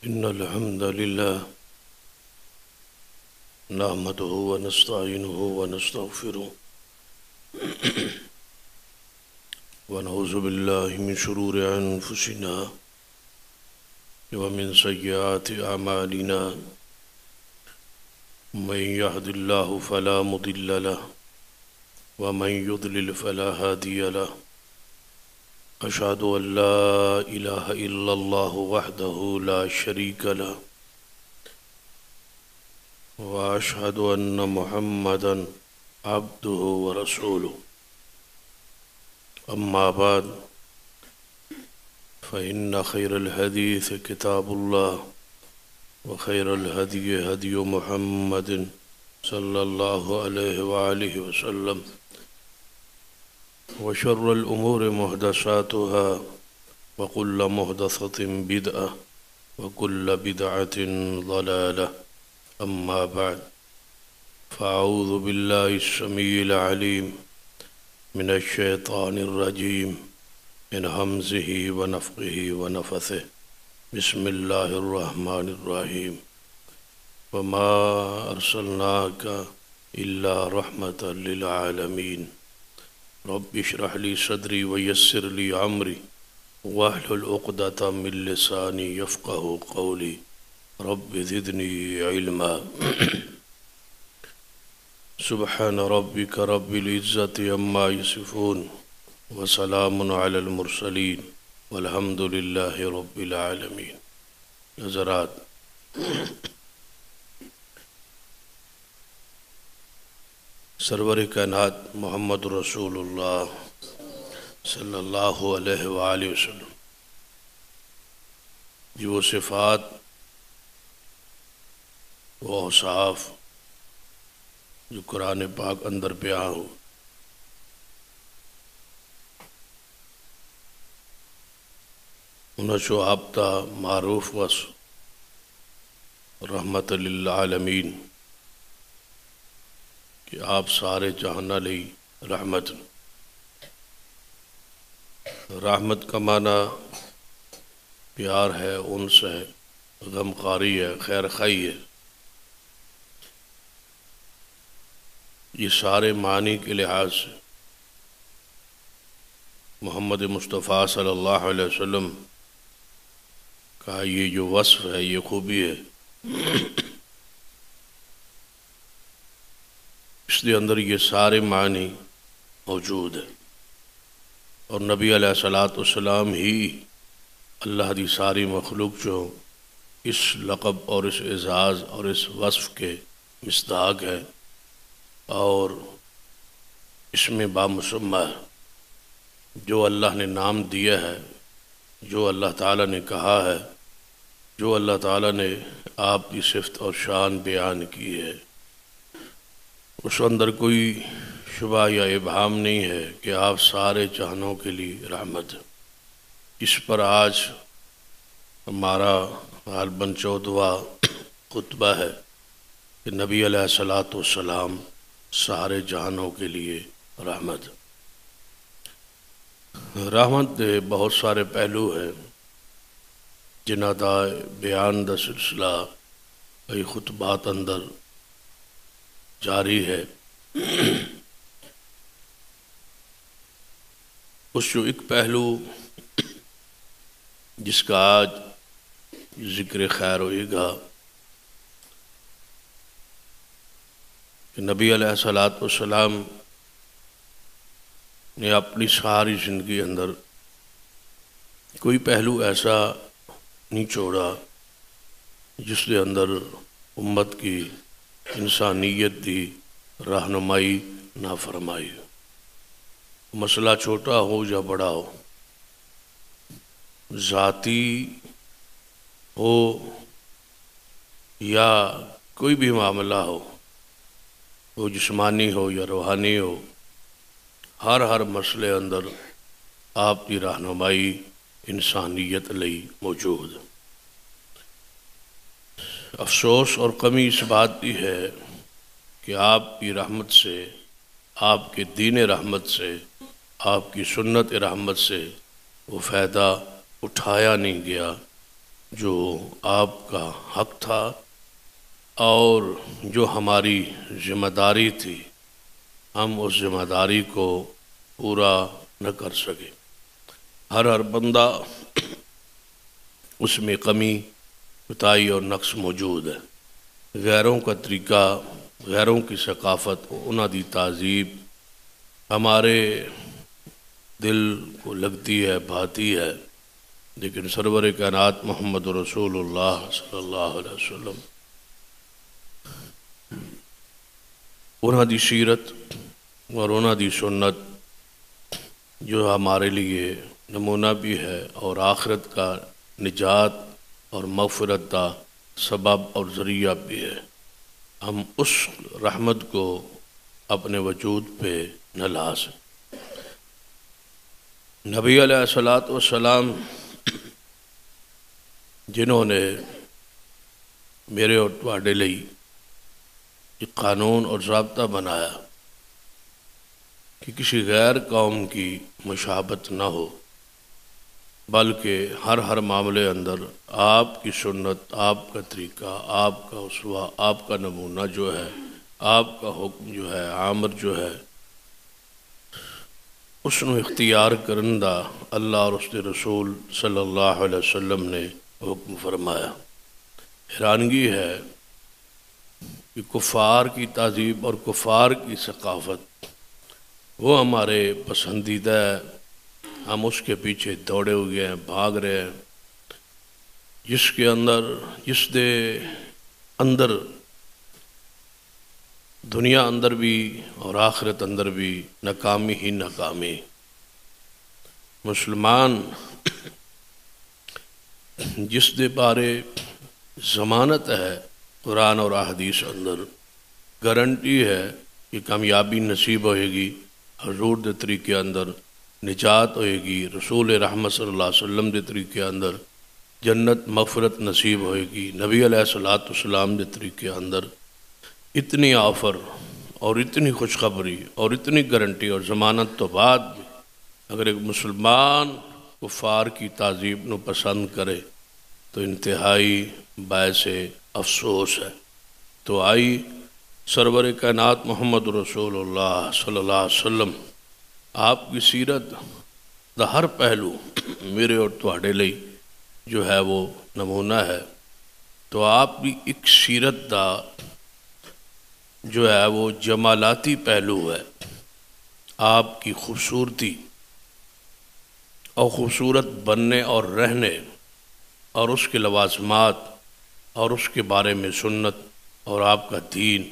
إن الحمد لله نحمده ونستعينه ونستغفره ونعوذ بالله من شرور أنفسنا ومن سيئات أعمالنا من يهد الله فلا مضل له ومن يضلل فلا هادي له أشهد أن لا إله إلا الله وحده لا شريك له وأشهد أن محمدا عبده ورسوله أما بعد فإن خير الحديث كتاب الله وخير الهدي هدي محمد صلى الله عليه وآله وسلم وشر الأمور محدثاتها وكل محدثة بدعة وكل بدعة ضلالة أما بعد فأعوذ بالله السميع العليم من الشيطان الرجيم من همزه ونفخه ونفثه بسم الله الرحمن الرحيم وما أرسلناك إلا رحمة للعالمين رب اشرح لي صدري ويسر لي أمري واحلل عقدة من لساني يفقهوا قولي رب زدني علما سبحان ربك رب العزة عما يصفون وسلام على المرسلين والحمد لله رب العالمين. حضرات، سرور کائنات محمد رسول اللہ صلی اللہ علیہ وآلہ وسلم کی وہ صفات، وہ اوصاف جو قرآن پاک اندر بیان ہو، انہوں شو آبتا معروف وس رحمت للعالمین کہ آپ سارے جہاں لئی رحمت. رحمت کا معنی پیار ہے، انس ہے، غمخواری ہے، خیر خواہی ہے. یہ سارے معنی کے لحاظ سے محمد مصطفیٰ صلی اللہ علیہ وسلم کا یہ جو وصف ہے، یہ خوبی ہے، اس کے اندر یہ سارے معنی موجود ہیں. اور نبی علیہ السلام ہی اللہ دی ساری مخلوق جو اس لقب اور اس اعزاز اور اس وصف کے مصداق ہے اور اس میں بامسمہ ہے. جو اللہ نے نام دیا ہے، جو اللہ تعالیٰ نے کہا ہے، جو اللہ تعالیٰ نے آپ کی صفت اور شان بیان کی ہے، اس اندر کوئی شبہ یا ابہام نہیں ہے کہ آپ سارے جہانوں کے لیے رحمت. اس پر آج ہمارا غالباً 14واں خطبہ ہے کہ نبی علیہ السلام سارے جہانوں کے لیے رحمت. رحمت دے بہت سارے پہلو ہیں جنہاں دا بیان دا سلسلہ کئی خطبات اندر جاری ہے. اس جو ایک پہلو جس کا آج ذکر خیر ہوئے گا کہ نبی علیہ السلام نے اپنی ساری زندگی اندر کوئی پہلو ایسا نہیں چھوڑا جس کے اندر امت کی انسانیت دی رہنمائی نہ فرمائی. مسئلہ چھوٹا ہو یا بڑا ہو، ذاتی ہو یا کوئی بھی معاملہ ہو، وہ جسمانی ہو یا روحانی ہو، ہر مسئلے اندر آپ کی رہنمائی انسانیت لئی موجود. افسوس اور کمی اس بات کی ہے کہ آپ کی رحمت سے، آپ کے دین رحمت سے، آپ کی سنت رحمت سے وہ فائدہ اٹھایا نہیں گیا جو آپ کا حق تھا اور جو ہماری ذمہ داری تھی، ہم اس ذمہ داری کو پورا نہ کر سکے۔ ہر بندہ اس میں کمی، کوتاہی اور نقص موجود ہے۔ غیروں کا طریقہ، غیروں کی ثقافت، انہاں دی تہذیب ہمارے دل کو لگتی ہے، بھاتی ہے، لیکن سرور کائنات محمد رسول اللہ صلی اللہ علیہ وسلم انہاں دی سیرت اور انہاں دی سنت جو ہمارے لیے نمونہ بھی ہے اور آخرت کا نجات اور مغفرت کا سبب اور ذریعہ بھی ہے، ہم اس رحمت کو اپنے وجود پہ نہ لا سکتے۔ نبی علیہ الصلوۃ والسلام جنہوں نے میرے اور تواڈے لئی ایک قانون اور ضابطہ بنایا کہ کسی غیر قوم کی مشابہت نہ ہو، بلکہ ہر معاملے اندر آپ کی سنت، آپ کا طریقہ، آپ کا اسوہ، آپ کا نمونہ جو ہے، آپ کا حکم جو ہے، عامر جو ہے، اس نو اختیار کرندہ اللہ اور اس کے رسول صلی اللہ علیہ وسلم نے حکم فرمایا۔ حیرانگی ہے کہ کفار کی تہذیب اور کفار کی ثقافت وہ ہمارے پسندیدہ ہے، ہم اس کے پیچھے دوڑے ہوئے ہیں، بھاگ رہے ہیں، جس دے اندر دنیا اندر بھی اور آخرت اندر بھی ناکامی ہی ناکامی۔ مسلمان جس دے بارے ضمانت ہے قرآن اور احادیث اندر، گارنٹی ہے کہ کامیابی نصیب ہوئے گی، حضور دے طریقے اندر نجات ہوئے گی، رسول رحمت صلی اللہ علیہ وسلم دے طریقے اندر جنت مغفرت نصیب ہوئے گی، نبی علیہ الصلوۃ والسلام دے طریقے اندر اتنی آفر اور اتنی خوشخبری اور اتنی گارنٹی اور ضمانت تو بعد بھی اگر ایک مسلمان کفار کی تہذیب نو پسند کرے تو انتہائی باعث افسوس ہے۔ تو آئی سرور کائنات محمد رسول اللہ صلی اللہ علیہ وسلم آپ کی سیرت دا ہر پہلو میرے اور تواڈے لئی جو ہے وہ نمونہ ہے۔ تو آپ بھی ایک سیرت دا جو ہے وہ جمالاتی پہلو ہے، آپ کی خوبصورتی اور خوبصورت بننے اور رہنے اور اس کے لوازمات اور اس کے بارے میں سنت اور آپ کا دین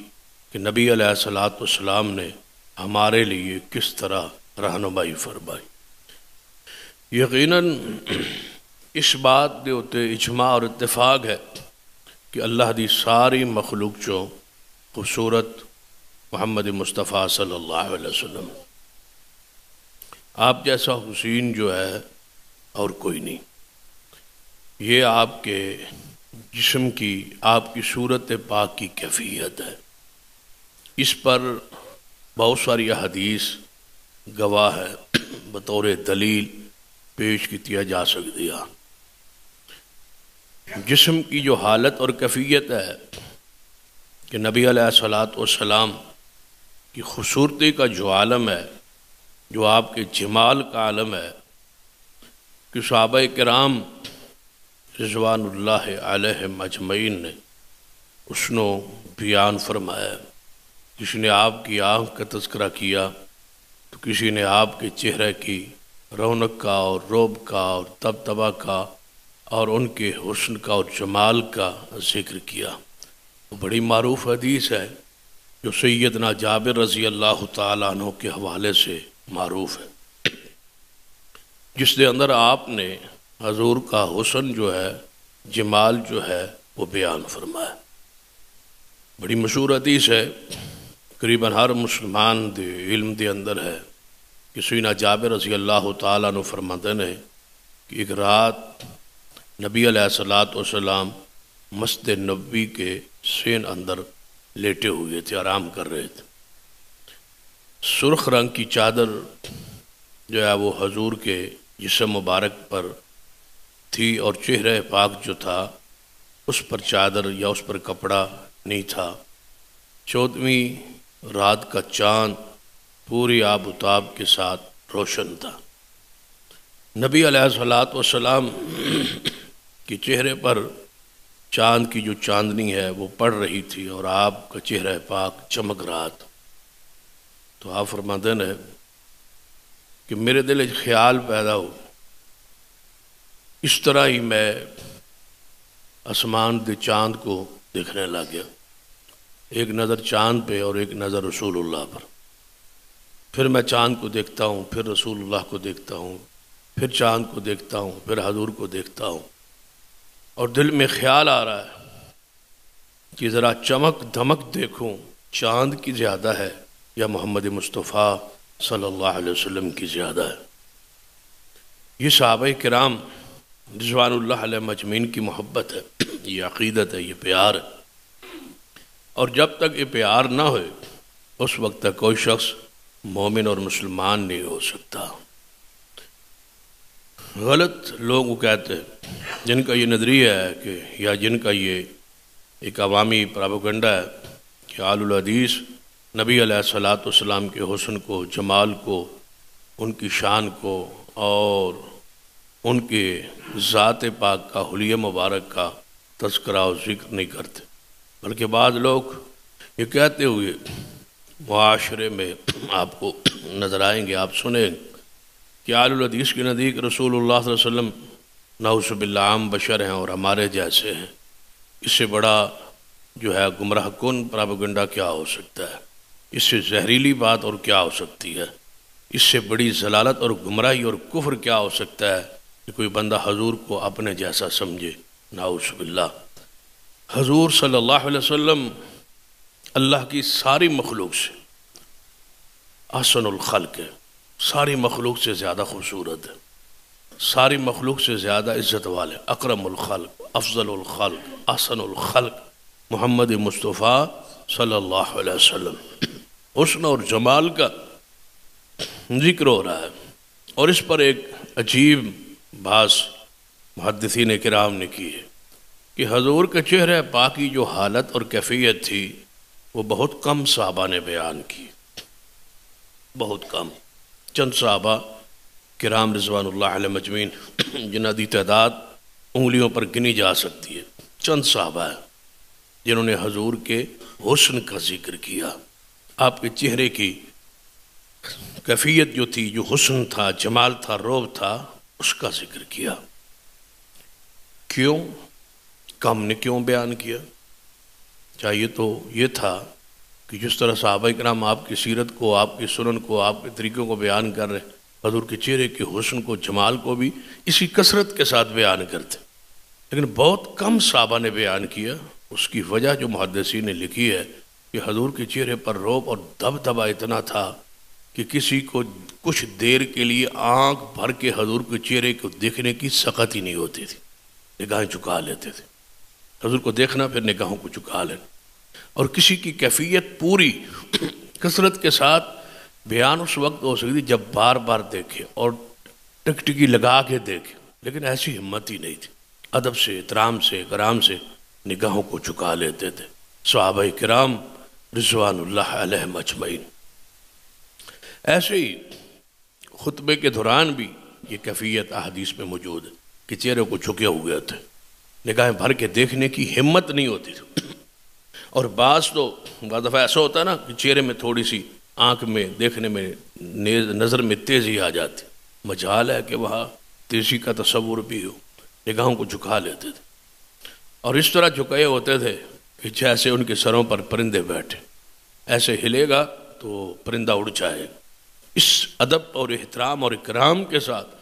کہ نبی علیہ الصلوۃ والسلام نے ہمارے لیے کس طرح رہنمائی فرمائی۔ یقیناً اس بات دے ہوتے اجماع اور اتفاق ہے کہ اللہ دی ساری مخلوق چوں خوبصورت محمد مصطفیٰ صلی اللہ علیہ وسلم، آپ جیسا حسین جو ہے اور کوئی نہیں۔ یہ آپ کے جسم کی، آپ کی صورت پاک کی کیفیت ہے، اس پر بہت ساری احادیث گواہ ہے، بطور دلیل پیش کیا جا سکتی ہے۔ جسم کی جو حالت اور کیفیت ہے کہ نبی علیہ الصلوۃ والسلام کی خوبصورتی کا جو عالم ہے، جو آپ کے جمال کا عالم ہے، کہ صحابہ کرام رضوان اللہ علیہم اجمعین نے اس نو بیان فرمایا۔ کسی نے آپ کی آنکھ کا تذکرہ کیا تو کسی نے آپ کے چہرے کی رونق کا اور روب کا اور طبطبہ کا اور ان کے حسن کا اور جمال کا ذکر کیا۔ وہ بڑی معروف حدیث ہے جو سیدنا جابر رضی اللہ تعالیٰ عنہ کے حوالے سے معروف ہے، جس دے اندر آپ نے حضور کا حسن جو ہے، جمال جو ہے وہ بیان فرمایا۔ بڑی مشہور حدیث ہے، قریباً ہر مسلمان دے علم دے اندر ہے کہ سیدنا جابر رضی اللہ تعالیٰ عنہ فرماتے ہیں کہ ایک رات نبی علیہ الصلوۃ والسلام مسجد نبوی کے سین اندر لیٹے ہوئے تھے، آرام کر رہے تھے۔ سرخ رنگ کی چادر جو ہے وہ حضور کے جسم مبارک پر تھی اور چہرہ پاک جو تھا اس پر چادر یا اس پر کپڑا نہیں تھا۔ 14ویں رات کا چاند پوری آب و تاب کے ساتھ روشن تھا۔ نبی علیہ الصلوۃ والسلام کے چہرے پر چاند کی جو چاندنی ہے وہ پڑ رہی تھی اور آپ کا چہرہ پاک چمک رہا تھا۔ تو آپ فرماتے ہیں کہ میرے دل ایک خیال پیدا ہو، اس طرح ہی میں آسمان دے چاند کو دیکھنے لگ گیا، ایک نظر چاند پہ اور ایک نظر رسول اللہ پر۔ پھر میں چاند کو دیکھتا ہوں، پھر رسول اللہ کو دیکھتا ہوں، پھر چاند کو دیکھتا ہوں، پھر حضور کو دیکھتا ہوں، اور دل میں خیال آ رہا ہے کہ ذرا چمک دھمک دیکھوں، چاند کی زیادہ ہے یا محمد مصطفیٰ صلی اللہ علیہ وسلم کی زیادہ ہے۔ یہ صحابہ کرام رضوان اللہ علیہ مجمعین کی محبت ہے، یہ عقیدت ہے، یہ پیار ہے، اور جب تک یہ پیار نہ ہوئے اس وقت تک کوئی شخص مومن اور مسلمان نہیں ہو سکتا۔ غلط لوگ وہ کہتے ہیں جن کا یہ نظریہ ہے کہ یا جن کا یہ ایک عوامی پراپیگنڈا ہے کہ آل الحدیث نبی علیہ الصلوۃ والسلام کے حسن کو، جمال کو، ان کی شان کو اور ان کے ذات پاک کا، حلیہ مبارک کا تذکرہ و ذکر نہیں کرتے، بلکہ بعض لوگ یہ کہتے ہوئے معاشرے میں آپ کو نظر آئیں گے، آپ سنیں کہ آل الحدیث کے نزدیک رسول اللہ صلی اللہ علیہ وسلم نعوذ باللہ عام بشر ہیں اور ہمارے جیسے ہیں۔ اس سے بڑا جو ہے گمراہ کن پراپیگنڈا کیا ہو سکتا ہے؟ اس سے زہریلی بات اور کیا ہو سکتی ہے؟ اس سے بڑی ضلالت اور گمراہی اور کفر کیا ہو سکتا ہے کہ کوئی بندہ حضور کو اپنے جیسا سمجھے؟ نعوذ باللہ۔ حضور صلی اللہ علیہ وسلم اللہ کی ساری مخلوق سے احسن الخلق ہے، ساری مخلوق سے زیادہ خوبصورت ہے، ساری مخلوق سے زیادہ عزت والے، اکرم الخلق، افضل الخلق، احسن الخلق محمد مصطفیٰ صلی اللہ علیہ وسلم۔ حسن اور جمال کا ذکر ہو رہا ہے، اور اس پر ایک عجیب بحث محدثین کرام نے کی ہے کہ حضور کے چہرہ پاک کی جو حالت اور کیفیت تھی وہ بہت کم صحابہ نے بیان کی، بہت کم، چند صحابہ کرام رضوان اللہ علیہ مجمعین جنہاں دی تعداد انگلیوں پر گنی جا سکتی ہے، چند صحابہ ہیں جنہوں نے حضور کے حسن کا ذکر کیا، آپ کے چہرے کی کیفیت جو تھی، جو حسن تھا، جمال تھا، روب تھا، اس کا ذکر کیا۔ کیوں؟ کم نے کیوں بیان کیا؟ چاہیے تو یہ تھا کہ جس طرح صحابہ کرام آپ کی سیرت کو، آپ کی سنن کو، آپ کے طریقوں کو بیان کر رہے، حضور کے چہرے کے حسن کو، جمال کو بھی اسی کثرت کے ساتھ بیان کرتے، لیکن بہت کم صحابہ نے بیان کیا۔ اس کی وجہ جو محدثین نے لکھی ہے کہ حضور کے چہرے پر روب اور دبدبا اتنا تھا کہ کسی کو کچھ دیر کے لیے آنکھ بھر کے حضور کے چہرے کو دیکھنے کی سخت ہی نہیں ہوتی تھی، نگاہیں چکا لیتے تھے، حضور کو دیکھنا پھر نگاہوں کو چکا لینا، اور کسی کی کیفیت پوری کثرت کے ساتھ بیان اس وقت ہو سکتی جب بار بار دیکھے اور ٹکٹکی لگا کے دیکھے، لیکن ایسی ہمت ہی نہیں تھی، ادب سے، احترام سے، کرام سے نگاہوں کو چکا لیتے تھے صحابہ کرام رضوان اللہ علیہ مجمعین۔ ایسے ہی خطبے کے دوران بھی یہ کیفیت احادیث میں موجود ہے کہ چہرے کو جھکے ہوئے تھے، نگاہیں بھر کے دیکھنے کی ہمت نہیں ہوتی تھی، اور بعض دفعہ ایسا ہوتا ہے نا کہ چہرے میں تھوڑی سی آنکھ میں دیکھنے میں نظر میں تیزی آ جاتی، مجال ہے کہ وہاں تیزی کا تصور بھی ہو، نگاہوں کو جھکا لیتے تھے، اور اس طرح جھکائے ہوتے تھے کہ جیسے ان کے سروں پر پرندے بیٹھے، ایسے ہلے گا تو پرندہ اڑ جائے۔ اس ادب اور احترام اور اکرام کے ساتھ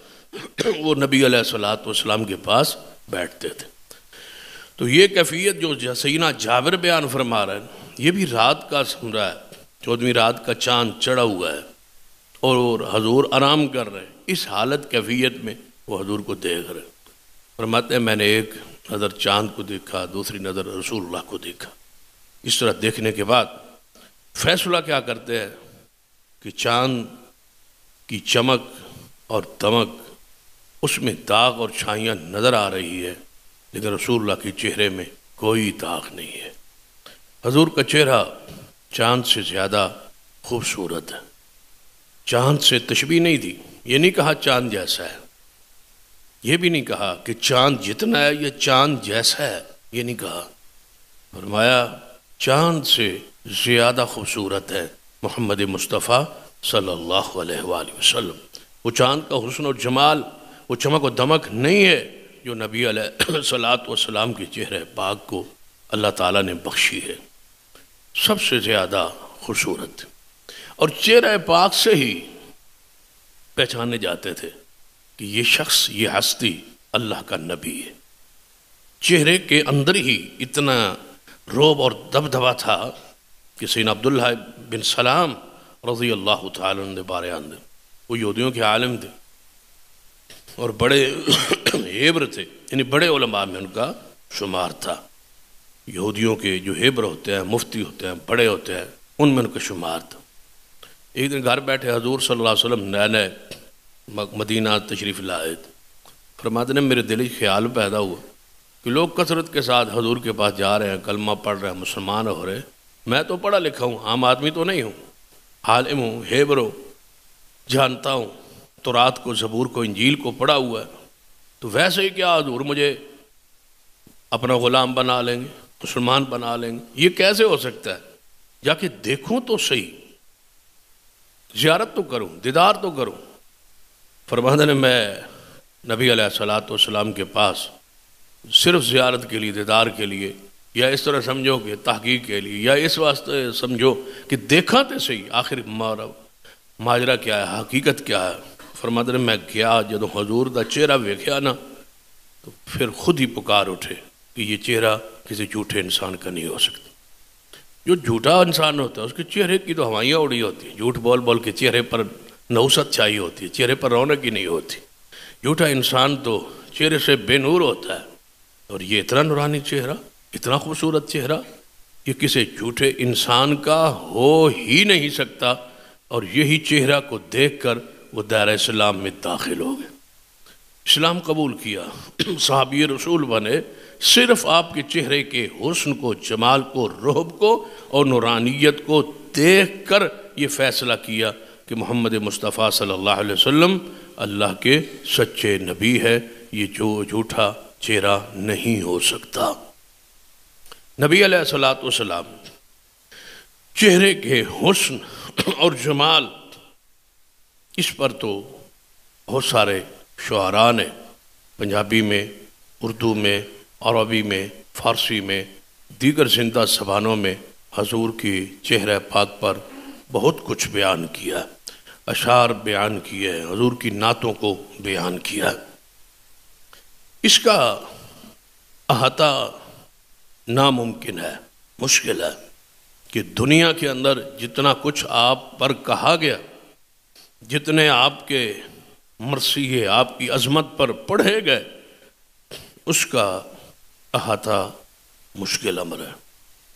وہ نبی علیہ الصلوۃ والسلام کے پاس بیٹھتے تھے۔ تو یہ کیفیت جو سیدنا جابر بیان فرما رہے ہیں، یہ بھی رات کا سن رہا ہے، 14ویں رات کا چاند چڑھا ہوا ہے اور حضور آرام کر رہے ہیں، اس حالت کیفیت میں وہ حضور کو دیکھ رہے ہیں۔ فرماتے ہیں میں نے ایک نظر چاند کو دیکھا، دوسری نظر رسول اللہ کو دیکھا۔ اس طرح دیکھنے کے بعد فیصلہ کیا کرتے ہیں کہ چاند کی چمک اور دمک اس میں داغ اور چھائیاں نظر آ رہی ہے، لیکن رسول اللہ کے چہرے میں کوئی داغ نہیں ہے۔ حضور کا چہرہ چاند سے زیادہ خوبصورت ہے۔ چاند سے تشبیہ نہیں دی، یہ نہیں کہا چاند جیسا ہے، یہ بھی نہیں کہا کہ چاند جتنا ہے یا چاند جیسا ہے، یہ نہیں کہا۔ فرمایا چاند سے زیادہ خوبصورت ہے محمد مصطفیٰ صلی اللہ علیہ وآلہ وسلم۔ وہ چاند کا حسن اور جمال، وہ چمک و دمک نہیں ہے جو نبی علیہ الصلوۃ والسلام کے چہرے پاک کو اللہ تعالیٰ نے بخشی ہے، سب سے زیادہ خوبصورت۔ اور چہرہ پاک سے ہی پہچانے جاتے تھے کہ یہ شخص، یہ ہستی اللہ کا نبی ہے۔ چہرے کے اندر ہی اتنا روب اور دبدبا تھا کہ سیدنا عبداللہ بن سلام رضی اللہ تعالیٰ عنہ بارے آندے، وہ یہودیوں کے عالم تھے اور بڑے ہیبر تھے، یعنی بڑے علماء میں ان کا شمار تھا۔ یہودیوں کے جو ہیبر ہوتے ہیں، مفتی ہوتے ہیں، بڑے ہوتے ہیں، ان میں ان کا شمار تھا۔ ایک دن گھر بیٹھے حضور صلی اللہ علیہ وسلم نئے نئے مدینہ تشریف لائے، فرماتے ہیں میرے دل میں خیال پیدا ہوا کہ لوگ کثرت کے ساتھ حضور کے پاس جا رہے ہیں، کلمہ پڑھ رہے ہیں، مسلمان ہو رہے ہیں، میں تو پڑھا لکھا ہوں، عام آدمی تو نہیں ہوں، عالم ہوں، ہیبر ہوں، جانتا ہوں تورات کو، زبور کو، انجیل کو پڑھا ہوا ہے، تو ویسے ہی کیا حضور مجھے اپنا غلام بنا لیں گے، مسلمان بنا لیں گے؟ یہ کیسے ہو سکتا ہے؟ جا کے دیکھوں تو صحیح، زیارت تو کروں، دیدار تو کروں۔ فرماتے ہیں میں نبی علیہ الصلوۃ والسلام کے پاس صرف زیارت کے لیے، دیدار کے لیے، یا اس طرح سمجھو کہ تحقیق کے لیے، یا اس واسطے سمجھو کہ دیکھا تو صحیح آخر ماجرا کیا ہے، حقیقت کیا ہے۔ فرماتے ہیں میں گیا، جدو حضور دا چہرہ ویکھیا نا تو پھر خود ہی پکار اٹھے کہ یہ چہرہ کسی جھوٹے انسان کا نہیں ہو سکتا۔ جو جھوٹا انسان ہوتا ہے اس کے چہرے کی تو ہوائیاں اڑی ہوتی ہیں، جھوٹ بول بول کے چہرے پر نوست چاہیے ہوتی ہے، چہرے پر رونق ہی نہیں ہوتی۔ جھوٹا انسان تو چہرے سے بے نور ہوتا ہے، اور یہ اتنا نورانی چہرہ، اتنا خوبصورت چہرہ، یہ کسی جھوٹے انسان کا ہو ہی نہیں سکتا، اور یہی چہرہ کو دیکھ کر وہ دائرہ اسلام میں داخل ہو گئے، اسلام قبول کیا، صحابی رسول بنے، صرف آپ کے چہرے کے حسن کو، جمال کو، رحب کو اور نورانیت کو دیکھ کر یہ فیصلہ کیا کہ محمد مصطفیٰ صلی اللہ علیہ وسلم اللہ کے سچے نبی ہے، یہ جو جھوٹا چہرہ نہیں ہو سکتا۔ نبی علیہ الصلوۃ والسلام چہرے کے حسن اور جمال، اس پر تو بہت سارے شعراء نے پنجابی میں، اردو میں، عربی میں، فارسی میں، دیگر زندہ زبانوں میں حضور کی چہرہ پاک پر بہت کچھ بیان کیا، اشعار بیان کیے، حضور کی نعتوں کو بیان کیا۔ اس کا احاطہ ناممکن ہے، مشکل ہے کہ دنیا کے اندر جتنا کچھ آپ پر کہا گیا، جتنے آپ کے مرثیے آپ کی عظمت پر پڑھے گئے، اس کا احاطہ مشکل امر ہے۔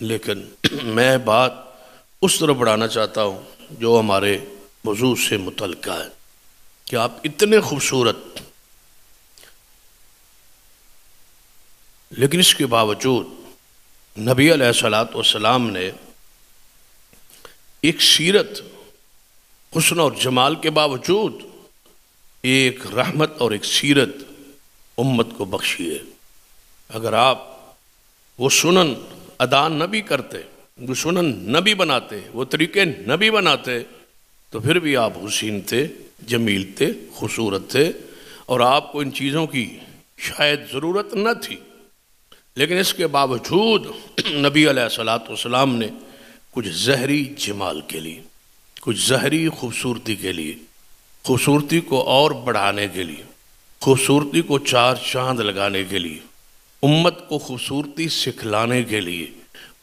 لیکن میں بات اس طرح بڑھانا چاہتا ہوں جو ہمارے موضوع سے متعلقہ ہے کہ آپ اتنے خوبصورت، لیکن اس کے باوجود نبی علیہ الصلوۃ والسلام نے ایک سیرت، حسن اور جمال کے باوجود ایک رحمت اور ایک سیرت امت کو بخشی ہے۔ اگر آپ وہ سنن ادا نہ بھی کرتے، وہ سنن نہ بھی بناتے، وہ طریقے نہ بھی بناتے، تو پھر بھی آپ حسین تھے، جمیل تھے، خوبصورت تھے، اور آپ کو ان چیزوں کی شاید ضرورت نہ تھی، لیکن اس کے باوجود نبی علیہ الصلوۃ والسلام نے کچھ ظاہری جمال کے لیے، کچھ ظاہری خوبصورتی کے لیے، خوبصورتی کو اور بڑھانے کے لیے، خوبصورتی کو چار چاند لگانے کے لیے، امت کو خوبصورتی سکھلانے کے لیے،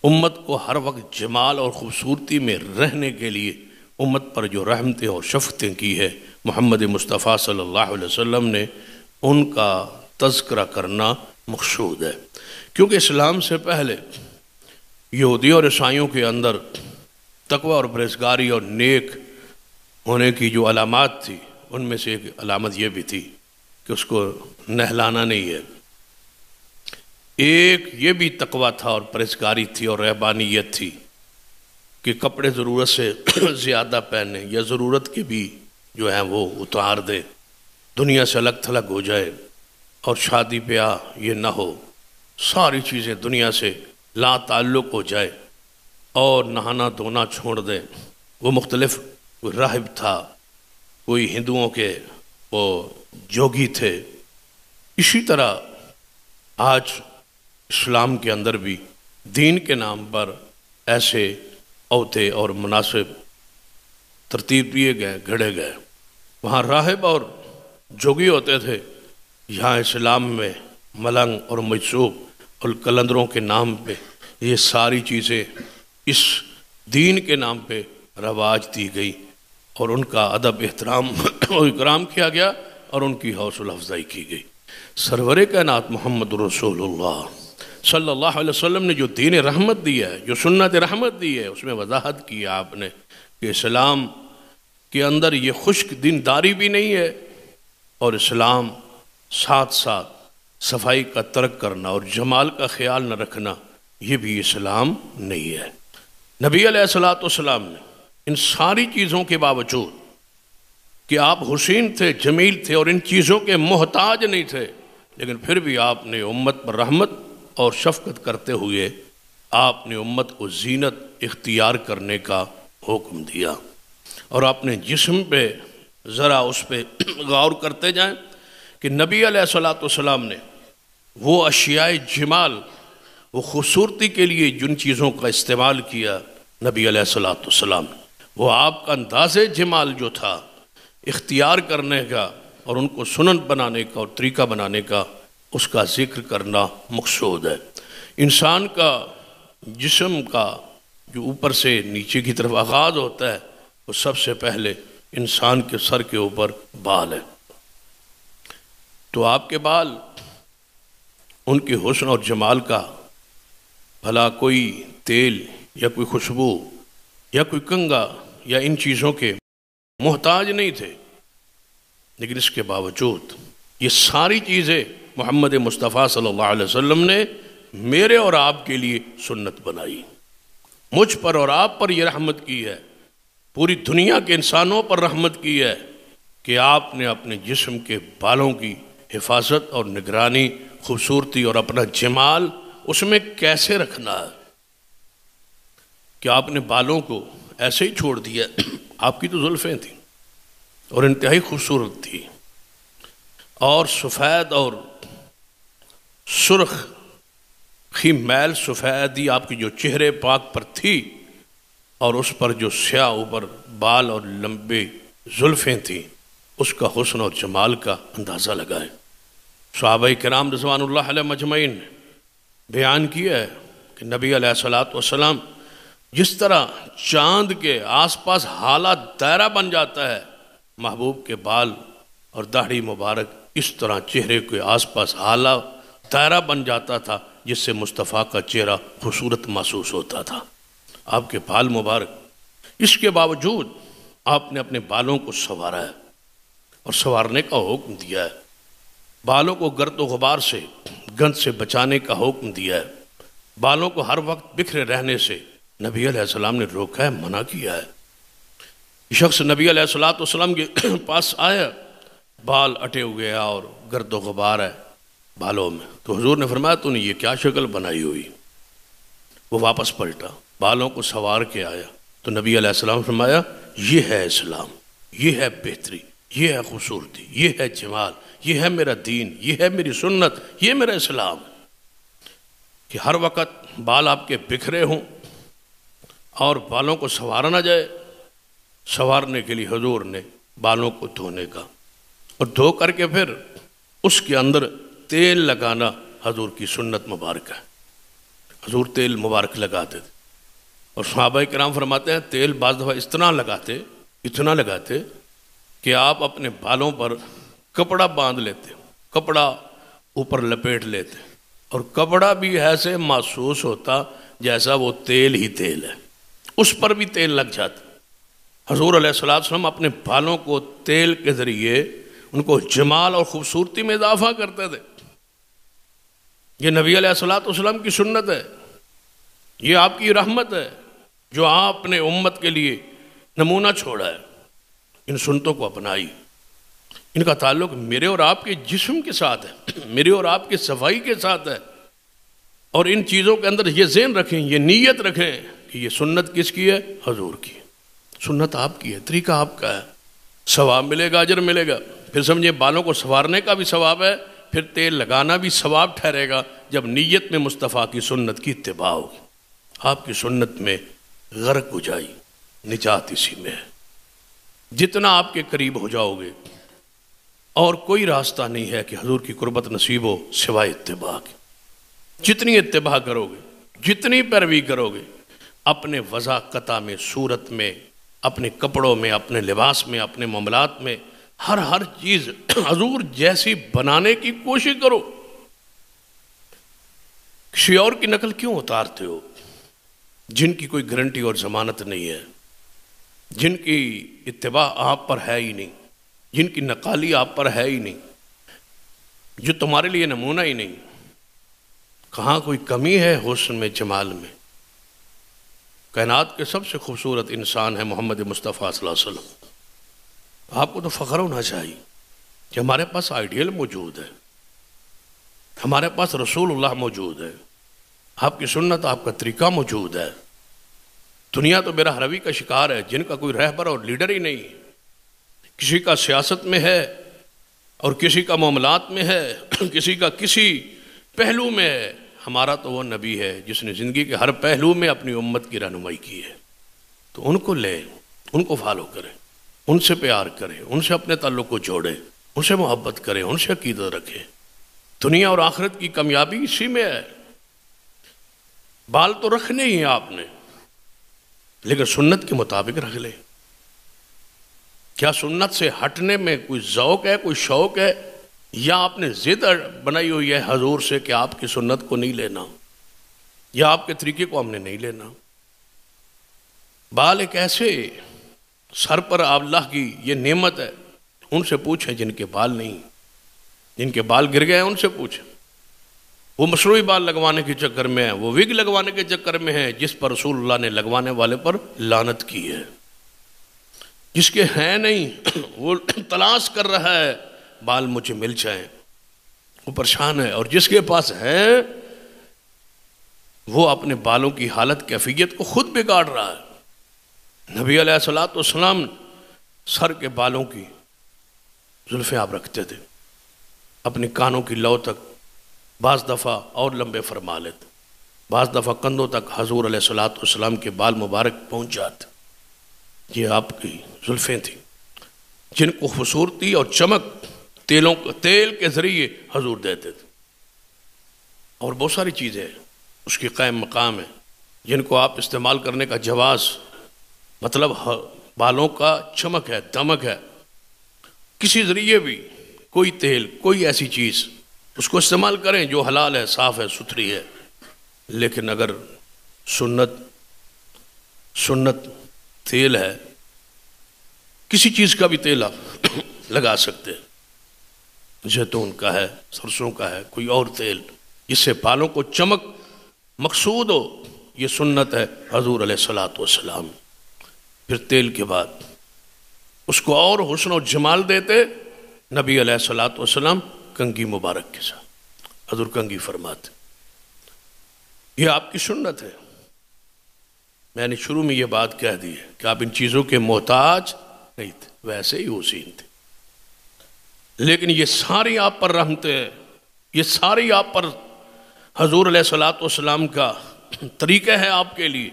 امت کو ہر وقت جمال اور خوبصورتی میں رہنے کے لیے امت پر جو رحمتیں اور شفقتیں کی ہے محمد مصطفیٰ صلی اللہ علیہ وسلم نے، ان کا تذکرہ کرنا مقصود ہے۔ کیونکہ اسلام سے پہلے یہودی اور عیسائیوں کے اندر تقوی اور پرہیزگاری اور نیک ہونے کی جو علامات تھی، ان میں سے ایک علامت یہ بھی تھی کہ اس کو نہلانا نہیں ہے، ایک یہ بھی تقویٰ تھا اور پرہیزگاری تھی اور رہبانیت تھی کہ کپڑے ضرورت سے زیادہ پہنے یا ضرورت کے بھی جو ہیں وہ اتار دے، دنیا سے الگ تھلگ ہو جائے، اور شادی بیاہ یہ نہ ہو، ساری چیزیں دنیا سے لا تعلق ہو جائے اور نہانا دھونا چھوڑ دیں۔ وہ مختلف، کوئی راہب تھا، کوئی ہندوؤں کے وہ جوگی تھے۔ اسی طرح آج اسلام کے اندر بھی دین کے نام پر ایسے عہدے اور مناصب ترتیب دیے گئے، گھڑے گئے۔ وہاں راہب اور جوگی ہوتے تھے، یہاں اسلام میں ملنگ اور مجذوب اور قلندروں کے نام پہ یہ ساری چیزیں اس دین کے نام پہ رواج دی گئی، اور ان کا ادب احترام و اکرام کیا گیا اور ان کی حوصلہ افزائی کی گئی۔ سرور کائنات محمد رسول اللہ صلی اللہ علیہ وسلم نے جو دین رحمت دی ہے، جو سنت رحمت دی ہے، اس میں وضاحت کی آپ نے کہ اسلام کے اندر یہ خشک دینداری بھی نہیں ہے، اور اسلام ساتھ ساتھ صفائی کا ترک کرنا اور جمال کا خیال نہ رکھنا یہ بھی اسلام نہیں ہے۔ نبی علیہ الصلوۃ والسلام نے ان ساری چیزوں کے باوجود کہ آپ حسین تھے، جمیل تھے اور ان چیزوں کے محتاج نہیں تھے، لیکن پھر بھی آپ نے امت پر رحمت اور شفقت کرتے ہوئے آپ نے امت کو زینت اختیار کرنے کا حکم دیا۔ اور اپنے جسم پہ ذرا اس پہ غور کرتے جائیں کہ نبی علیہ الصلوۃ والسلام نے وہ اشیاء جمال، وہ خوبصورتی کے لیے جن چیزوں کا استعمال کیا، نبی علیہ الصلوۃ والسلام نے وہ آپ کا انداز جمال جو تھا اختیار کرنے کا اور ان کو سنن بنانے کا اور طریقہ بنانے کا، اس کا ذکر کرنا مقصود ہے۔ انسان کا جسم کا جو اوپر سے نیچے کی طرف آغاز ہوتا ہے، وہ سب سے پہلے انسان کے سر کے اوپر بال ہے، تو آپ کے بال ان کے حسن اور جمال کا بھلا کوئی تیل یا کوئی خوشبو یا کوئی کنگا یا ان چیزوں کے محتاج نہیں تھے، لیکن اس کے باوجود یہ ساری چیزیں محمد مصطفیٰ صلی اللہ علیہ وسلم نے میرے اور آپ کے لیے سنت بنائی، مجھ پر اور آپ پر یہ رحمت کی ہے، پوری دنیا کے انسانوں پر رحمت کی ہے کہ آپ نے اپنے جسم کے بالوں کی حفاظت اور نگرانی، خوبصورتی اور اپنا جمال اس میں کیسے رکھنا ہے، کہ آپ نے بالوں کو ایسے ہی چھوڑ دیا۔ آپ کی تو زلفیں تھیں اور انتہائی خوبصورت تھی، اور سفید اور سرخ خی میل سفیدی آپ کی جو چہرے پاک پر تھی، اور اس پر جو سیاہ اوپر بال اور لمبے زلفیں تھیں، اس کا حسن اور جمال کا اندازہ لگائیں۔ صحابہ کرام رضوان اللہ علیہ مجمعین نے بیان کیا ہے کہ نبی علیہ الصلوۃ والسلام جس طرح چاند کے آس پاس ہالہ دائرہ بن جاتا ہے محبوب کے بال اور داڑھی مبارک، اس طرح چہرے کے آس پاس ہالہ دائرہ بن جاتا تھا جس سے مصطفیٰ کا چہرہ خوبصورت محسوس ہوتا تھا۔ آپ کے بال مبارک، اس کے باوجود آپ نے اپنے بالوں کو سنوارا ہے اور سنوارنے کا حکم دیا ہے، بالوں کو گرد و غبار سے، گند سے بچانے کا حکم دیا ہے، بالوں کو ہر وقت بکھرے رہنے سے نبی علیہ السلام نے روکا ہے، منع کیا ہے۔ شخص نبی علیہ الصلوۃ والسلام کے پاس آیا، بال اٹے ہوئے ہیں اور گرد و غبار ہے بالوں میں، تو حضور نے فرمایا تو نے یہ کیا شکل بنائی ہوئی؟ وہ واپس پلٹا، بالوں کو سنوار کے آیا، تو نبی علیہ السلام نے فرمایا یہ ہے اسلام، یہ ہے بہتری، یہ ہے خوبصورتی، یہ ہے جمال، یہ ہے میرا دین، یہ ہے میری سنت، یہ میرا اسلام، کہ ہر وقت بال آپ کے بکھرے ہوں اور بالوں کو سنوارا نہ جائے۔ سنوارنے کے لیے حضور نے بالوں کو دھونے کا، اور دھو کر کے پھر اس کے اندر تیل لگانا حضور کی سنت مبارک ہے۔ حضور تیل مبارک لگاتے تھے، اور صحابہ کرام فرماتے ہیں تیل بعض دفعہ اتنا لگاتے کہ آپ اپنے بالوں پر کپڑا باندھ لیتے، کپڑا اوپر لپیٹ لیتے، اور کپڑا بھی ایسے محسوس ہوتا جیسا وہ تیل ہی تیل ہے، اس پر بھی تیل لگ جاتا۔ حضور علیہ الصلوۃ والسلام اپنے بالوں کو تیل کے ذریعے ان کو جمال اور خوبصورتی میں اضافہ کرتے تھے۔ یہ نبی علیہ الصلوۃ والسلام کی سنت ہے، یہ آپ کی رحمت ہے جو آپ نے امت کے لیے نمونہ چھوڑا ہے۔ ان سنتوں کو اپنائی، ان کا تعلق میرے اور آپ کے جسم کے ساتھ ہے، میرے اور آپ کے صفائی کے ساتھ ہے، اور ان چیزوں کے اندر یہ ذہن رکھیں، یہ نیت رکھیں کہ یہ سنت کس کی ہے؟ حضور کی ہے۔ سنت آپ کی ہے، طریقہ آپ کا ہے، ثواب ملے گا، اجر ملے گا۔ پھر سمجھے بالوں کو سنوارنے کا بھی ثواب ہے، پھر تیل لگانا بھی ثواب ٹھہرے گا جب نیت میں مصطفیٰ کی سنت کی اتباع ہوگی۔ آپ کی سنت میں غرق ہو جائی، نجات اسی میں ہے۔ جتنا آپ کے قریب ہو جاؤ گے اور کوئی راستہ نہیں ہے کہ حضور کی قربت نصیب ہو سوائے اتباع کے۔ جتنی اتباع کرو گے، جتنی پیروی کرو گے، اپنے وضاقتہ میں، صورت میں، اپنے کپڑوں میں، اپنے لباس میں، اپنے معاملات میں، ہر چیز حضور جیسی بنانے کی کوشش کرو۔ کسی اور کی نقل کیوں اتارتے ہو جن کی کوئی گارنٹی اور ضمانت نہیں ہے، جن کی اتباع آپ پر ہے ہی نہیں، جن کی نقالی آپ پر ہے ہی نہیں، جو تمہارے لیے نمونہ ہی نہیں؟ کہاں کوئی کمی ہے حسن میں، جمال میں؟ کائنات کے سب سے خوبصورت انسان ہے محمد مصطفیٰ صلی اللہ علیہ وسلم۔ آپ کو تو فخر ہونا چاہیے کہ ہمارے پاس آئیڈیل موجود ہے، ہمارے پاس رسول اللہ موجود ہے، آپ کی سنت، آپ کا طریقہ موجود ہے۔ دنیا تو میرا روی کا شکار ہے جن کا کوئی رہبر اور لیڈر ہی نہیں، کسی کا سیاست میں ہے اور کسی کا معاملات میں ہے، کسی کا کسی پہلو میں ہے۔ ہمارا تو وہ نبی ہے جس نے زندگی کے ہر پہلو میں اپنی امت کی رہنمائی کی ہے۔ تو ان کو لیں، ان کو فالو کریں، ان سے پیار کریں، ان سے اپنے تعلق کو جوڑیں، ان سے محبت کریں، ان سے عقیدت رکھیں۔ دنیا اور آخرت کی کامیابی اسی میں ہے۔ بال تو رکھنے ہی ہیں آپ نے، لیکن سنت کے مطابق رکھ لیں۔ کیا سنت سے ہٹنے میں کوئی ذوق ہے، کوئی شوق ہے، یا آپ نے ضد بنائی ہوئی ہے حضور سے کہ آپ کی سنت کو نہیں لینا یا آپ کے طریقے کو ہم نے نہیں لینا؟ بال ایک ایسے سر پر اللہ کی یہ نعمت ہے، ان سے پوچھیں جن کے بال نہیں، جن کے بال گر گئے ہیں ان سے پوچھیں۔ وہ مصنوعی بال لگوانے کے چکر میں ہیں، وہ وگ لگوانے کے چکر میں ہیں، جس پر رسول اللہ نے لگوانے والے پر لعنت کی ہے۔ جس کے ہیں نہیں وہ تلاش کر رہا ہے بال مجھے مل جائیں، وہ پریشان ہے، اور جس کے پاس ہے وہ اپنے بالوں کی حالت کیفیت کو خود بگاڑ رہا ہے۔ نبی علیہ الصلوۃ والسلام سر کے بالوں کی زلفیں آپ رکھتے تھے، اپنی کانوں کی لو تک بعض دفعہ اور لمبے فرما لیتے، بعض دفعہ کندھوں تک حضور علیہ الصلوۃ والسلام کے بال مبارک پہنچ جاتے۔ یہ آپ کی زلفیں تھیں جن کو خوبصورتی اور چمک تیل کے ذریعے حضور دیتے تھے، اور بہت ساری چیزیں اس کی قائم مقام ہیں جن کو آپ استعمال کرنے کا جواز، مطلب بالوں کا چمک ہے، دمک ہے۔ کسی ذریعے بھی کوئی تیل، کوئی ایسی چیز اس کو استعمال کریں جو حلال ہے، صاف ہے، ستھری ہے، لیکن اگر سنت تیل ہے، کسی چیز کا بھی تیل آپ لگا سکتے ہیں، زیتون کا ہے، سرسوں کا ہے، کوئی اور تیل جس سے بالوں کو چمک مقصود ہو، یہ سنت ہے حضور علیہ الصلوۃ والسلام۔ پھر تیل کے بعد اس کو اور حسن و جمال دیتے نبی علیہ الصلوۃ والسلام کنگھی مبارک کے ساتھ، حضور کنگھی فرماتے۔ یہ آپ کی سنت ہے۔ میں نے شروع میں یہ بات کہہ دی ہے کہ آپ ان چیزوں کے محتاج نہیں تھے، ویسے ہی حسین تھے، لیکن یہ ساری آپ پر رحمتیں ہیں، یہ ساری آپ پر حضور علیہ الصلوۃ والسلام کا طریقہ ہے آپ کے لیے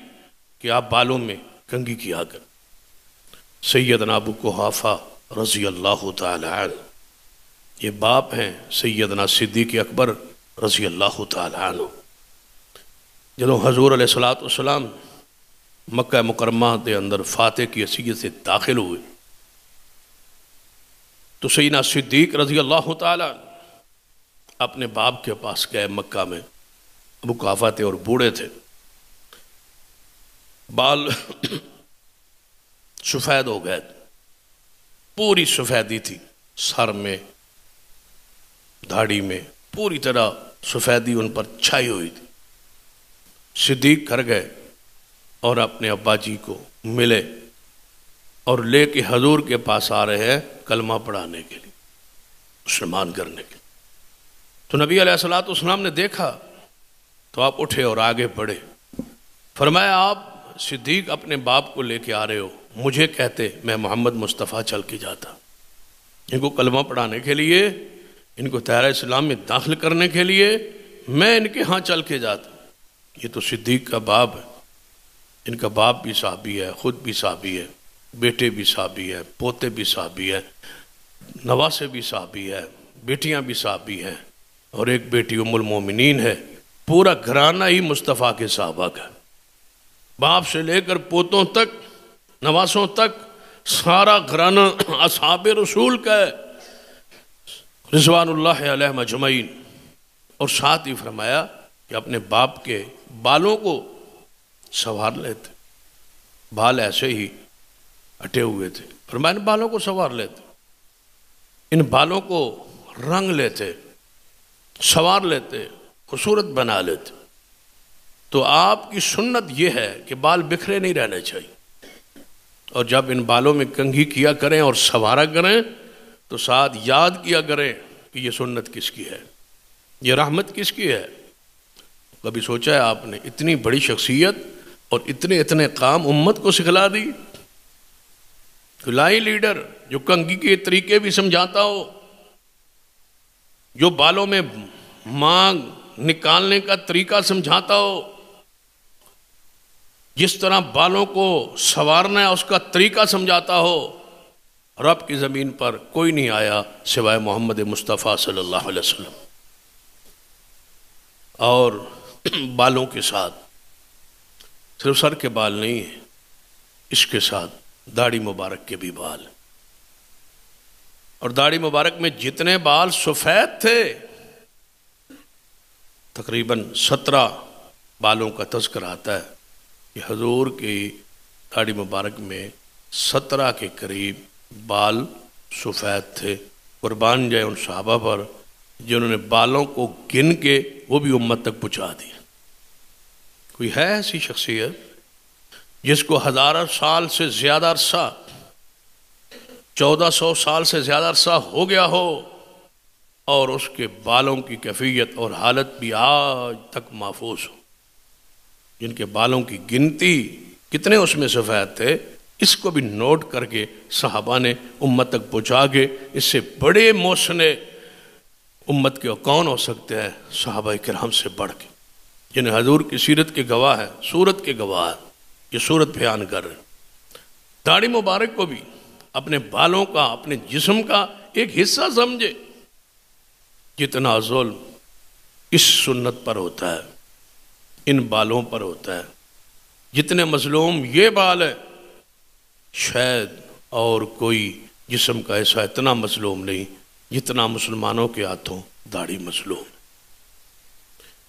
کہ آپ بالوں میں کنگھی کیا کر۔ سیدنا ابو قحافہ رضی اللہ تعالی عنہ، یہ باپ ہیں سیدنا صدیق اکبر رضی اللہ تعالی عنہ۔ جب حضور علیہ الصلوۃ والسلام مکہ مکرمہ دے اندر فاتح کی حیثیت سے داخل ہوئے تو سیدنا صدیق رضی اللہ تعالی اپنے باپ کے پاس گئے۔ مکہ میں ابو قحافہ تھے اور بوڑھے تھے، بال سفید ہو گئے، پوری سفیدی تھی، سر میں داڑھی میں پوری طرح سفیدی ان پر چھائی ہوئی تھی۔ صدیق گھر گئے اور اپنے ابا جی کو ملے اور لے کے حضور کے پاس آ رہے ہیں کلمہ پڑھانے کے لیے، مسلمان کرنے کے لیے۔ تو نبی علیہ الصلوۃ والسلام نے دیکھا تو آپ اٹھے اور آگے بڑھے، فرمایا آپ صدیق اپنے باپ کو لے کے آ رہے ہو، مجھے کہتے میں محمد مصطفیٰ چل کے جاتا، ان کو کلمہ پڑھانے کے لیے، ان کو دائرہ اسلام میں داخل کرنے کے لیے میں ان کے ہاں چل کے جاتا۔ یہ تو صدیق کا باپ ہے، ان کا باپ بھی صحابی ہے، خود بھی صحابی ہے، بیٹے بھی صحابی ہیں، پوتے بھی صحابی ہیں، نواسے بھی صحابی ہیں، بیٹیاں بھی صحابی ہیں، اور ایک بیٹی ام المومنین ہے۔ پورا گھرانہ ہی مصطفیٰ کے صحابہ کا، باپ سے لے کر پوتوں تک، نواسوں تک، سارا گھرانہ اصحاب رسول کا ہے رضوان اللہ علیہم اجمعین۔ اور ساتھ ہی فرمایا کہ اپنے باپ کے بالوں کو سنوار لیتے، بال ایسے ہی اٹے ہوئے تھے، فرمایا ان بالوں کو سنوار لیتے، ان بالوں کو رنگ لیتے، سنوار لیتے، خوبصورت بنا لیتے۔ تو آپ کی سنت یہ ہے کہ بال بکھرے نہیں رہنے چاہیے، اور جب ان بالوں میں کنگھی کیا کریں اور سنوارا کریں تو ساتھ یاد کیا کریں کہ یہ سنت کس کی ہے، یہ رحمت کس کی ہے۔ کبھی سوچا ہے آپ نے اتنی بڑی شخصیت اور اتنے کام امت کو سکھلا دی؟ لائی لیڈر جو کنگھی کے طریقے بھی سمجھاتا ہو، جو بالوں میں مانگ نکالنے کا طریقہ سمجھاتا ہو، جس طرح بالوں کو سنوارنا ہے اس کا طریقہ سمجھاتا ہو، رب کی زمین پر کوئی نہیں آیا سوائے محمد مصطفیٰ صلی اللہ علیہ وسلم۔ اور بالوں کے ساتھ صرف سر کے بال نہیں ہیں، اس کے ساتھ داڑھی مبارک کے بھی بال، اور داڑھی مبارک میں جتنے بال سفید تھے تقریباً 17 بالوں کا تذکر آتا ہے کہ حضور کی داڑھی مبارک میں 17 کے قریب بال سفید تھے۔ قربان جائے ان صحابہ پر جنہوں نے بالوں کو گن کے وہ بھی امت تک پہنچا دیا۔ کوئی ہے ایسی شخصیت جس کو 1000 سال سے زیادہ عرصہ، 1400 سال سے زیادہ عرصہ ہو گیا ہو اور اس کے بالوں کی کیفیت اور حالت بھی آج تک محفوظ ہو؟ جن کے بالوں کی گنتی کتنے اس میں سفید تھے، اس کو بھی نوٹ کر کے صحابہ نے امت تک پہنچا کے، اس سے بڑے محسن امت کے کون ہو سکتے ہیں؟ صحابہ کرام سے بڑھ کے، جنہیں حضور کی سیرت کے گواہ ہیں، صورت کے گواہ ہیں، یہ صورت بیان کر رہے ہیں۔ داڑھی مبارک کو بھی اپنے بالوں کا، اپنے جسم کا ایک حصہ سمجھے۔ جتنا ظلم اس سنت پر ہوتا ہے، ان بالوں پر ہوتا ہے، جتنے مظلوم یہ بال ہے، شاید اور کوئی جسم کا ایسا اتنا مظلوم نہیں جتنا مسلمانوں کے ہاتھوں داڑھی مظلوم۔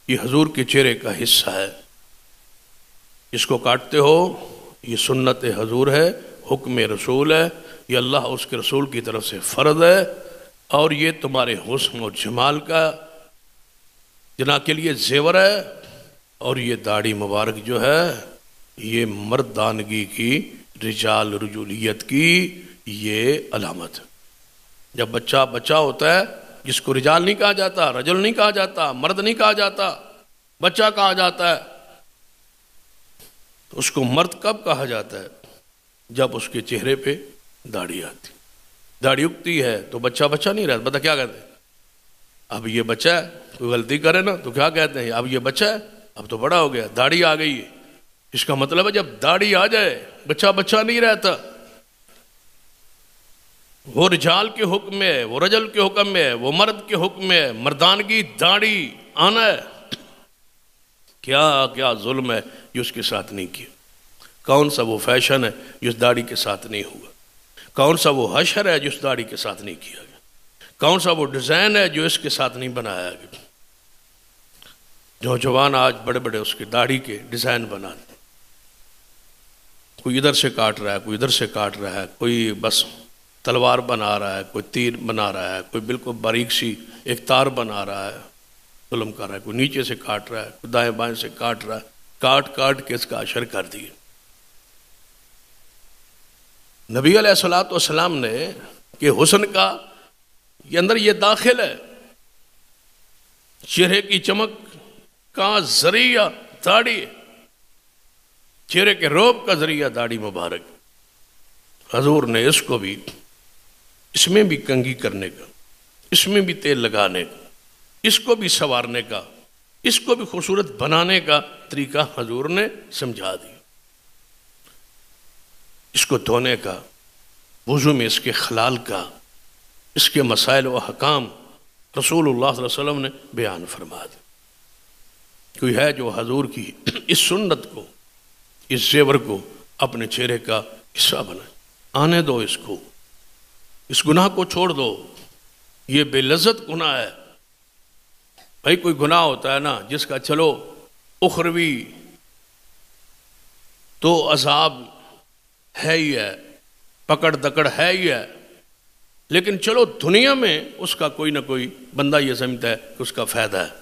یہ حضور کے چہرے کا حصہ ہے، اس کو کاٹتے ہو یہ سنت حضور ہے، حکم رسول ہے، یہ اللہ اس کے رسول کی طرف سے فرض ہے، اور یہ تمہارے حسن و جمال کا جنا کے لیے زیور ہے، اور یہ داڑھی مبارک جو ہے یہ مردانگی کی، رجال رجولیت کی یہ علامت ہے۔ جب بچہ ہوتا ہے جس کو رجال نہیں کہا جاتا، رجل نہیں کہا جاتا، مرد نہیں کہا جاتا، بچہ کہا جاتا ہے، اس کو مرد کب کہا جاتا ہے؟ جب اس کے چہرے پہ داڑھی آتی، داڑھی اگتی ہے تو بچہ نہیں رہتا۔ بتا کیا کہتے ہیں؟ اب یہ بچہ ہے، کوئی غلطی کرے نا تو کیا کہتے ہیں؟ اب یہ بچہ ہے، اب تو بڑا ہو گیا، داڑھی آ گئی ہے۔ اس کا مطلب ہے جب داڑھی آ جائے بچہ نہیں رہتا۔ وہ رجال کے حکم میں، وہ رجل کے حکم میں، وہ مرد کے حکم میں، مردانگی داڑھی آنا ہے۔ کیا ظلم ہے جو اس کے ساتھ نہیں کیا؟ کون سا وہ فیشن ہے جو اس داڑھی کے ساتھ نہیں ہوا؟ کون سا وہ حشر ہے جو اس داڑھی کے ساتھ نہیں کیا گیا؟ کون سا وہ ڈیزائن ہے جو اس کے ساتھ نہیں بنایا گیا؟ نوجوان آج بڑے اس کی داڑھی کے ڈیزائن بناتے، کوئی ادھر سے کاٹ رہا ہے، کوئی ادھر سے کاٹ رہا ہے، کوئی بس تلوار بنا رہا ہے، کوئی تیر بنا رہا ہے، کوئی بالکل باریک سی ایک تار بنا رہا ہے، ظلم کر رہا ہے، کوئی نیچے سے کاٹ رہا ہے، کوئی دائیں بائیں سے کاٹ رہا ہے، کاٹ کاٹ کے اس کا اشر کر دیے۔ نبی علیہ الصلوۃ والسلام نے کہ حسن کا یہ اندر یہ داخل ہے، چہرے کی چمک کا ذریعہ داڑھی ہے، چہرے کے روب کا ذریعہ داڑھی مبارک۔ حضور نے اس کو بھی، اس میں بھی کنگھی کرنے کا، اس میں بھی تیل لگانے کا، اس کو بھی سنوارنے کا، اس کو بھی خوبصورت بنانے کا طریقہ حضور نے سمجھا دیا۔ اس کو دھونے کا، وضو میں اس کے خلال کا، اس کے مسائل و احکام رسول اللہ صلی اللہ علیہ وسلم نے بیان فرما دی۔ کوئی ہے جو حضور کی اس سنت کو، اس زیور کو اپنے چہرے کا حصہ بنائے؟ آنے دو اس کو، اس گناہ کو چھوڑ دو، یہ بے لذت گناہ ہے۔ بھائی کوئی گناہ ہوتا ہے نا جس کا چلو اخروی تو عذاب ہے ہی ہے، پکڑ دکڑ ہے ہی ہے، لیکن چلو دنیا میں اس کا کوئی نہ کوئی بندہ یہ سمجھتا ہے کہ اس کا فائدہ ہے۔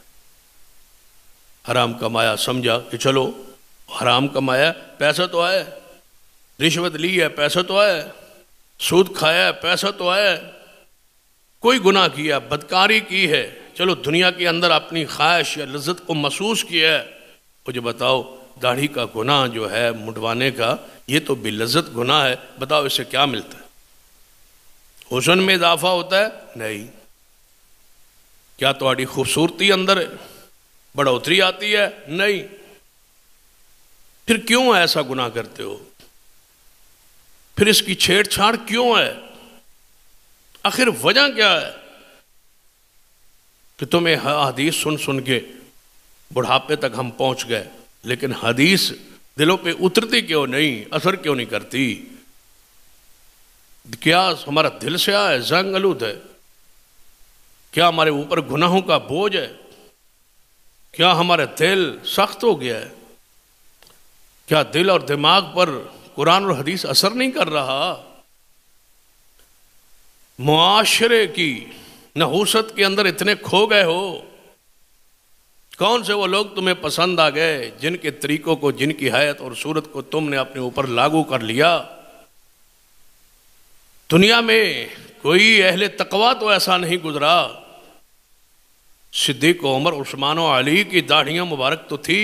حرام کمایا، سمجھا کہ چلو حرام کمایا، پیسہ تو آیا، رشوت لی ہے، پیسہ تو آیا، سود کھایا ہے، پیسہ تو آیا، کوئی گناہ کیا، بدکاری کی ہے، چلو دنیا کے اندر اپنی خواہش یا لذت کو محسوس کیا ہے۔ مجھے بتاؤ داڑھی کا گناہ جو ہے منڈوانے کا، یہ تو بے لذت گناہ ہے، بتاؤ اس سے کیا ملتا ہے؟ حسن میں اضافہ ہوتا ہے؟ نہیں۔ کیا تمہاری خوبصورتی اندر ہے، بڑھوتری آتی ہے؟ نہیں۔ پھر کیوں ایسا گناہ کرتے ہو؟ پھر اس کی چھیڑ چھاڑ کیوں ہے؟ آخر وجہ کیا ہے کہ تمہیں حدیث سن سن کے بڑھاپے تک ہم پہنچ گئے، لیکن حدیث دلوں پہ اترتی کیوں نہیں، اثر کیوں نہیں کرتی؟ کیا ہمارا دل سیاہ ہے، زنگ آلود ہے؟ کیا ہمارے اوپر گناہوں کا بوجھ ہے؟ کیا ہمارا دل سخت ہو گیا ہے؟ کیا دل اور دماغ پر قرآن اور حدیث اثر نہیں کر رہا؟ معاشرے کی نحوست کے اندر اتنے کھو گئے ہو؟ کون سے وہ لوگ تمہیں پسند آ گئے جن کے طریقوں کو، جن کی حیت اور صورت کو تم نے اپنے اوپر لاگو کر لیا؟ دنیا میں کوئی اہل تقویٰ تو ایسا نہیں گزرا۔ صدیق و عمر، عثمان و علی کی داڑھیاں مبارک تو تھی،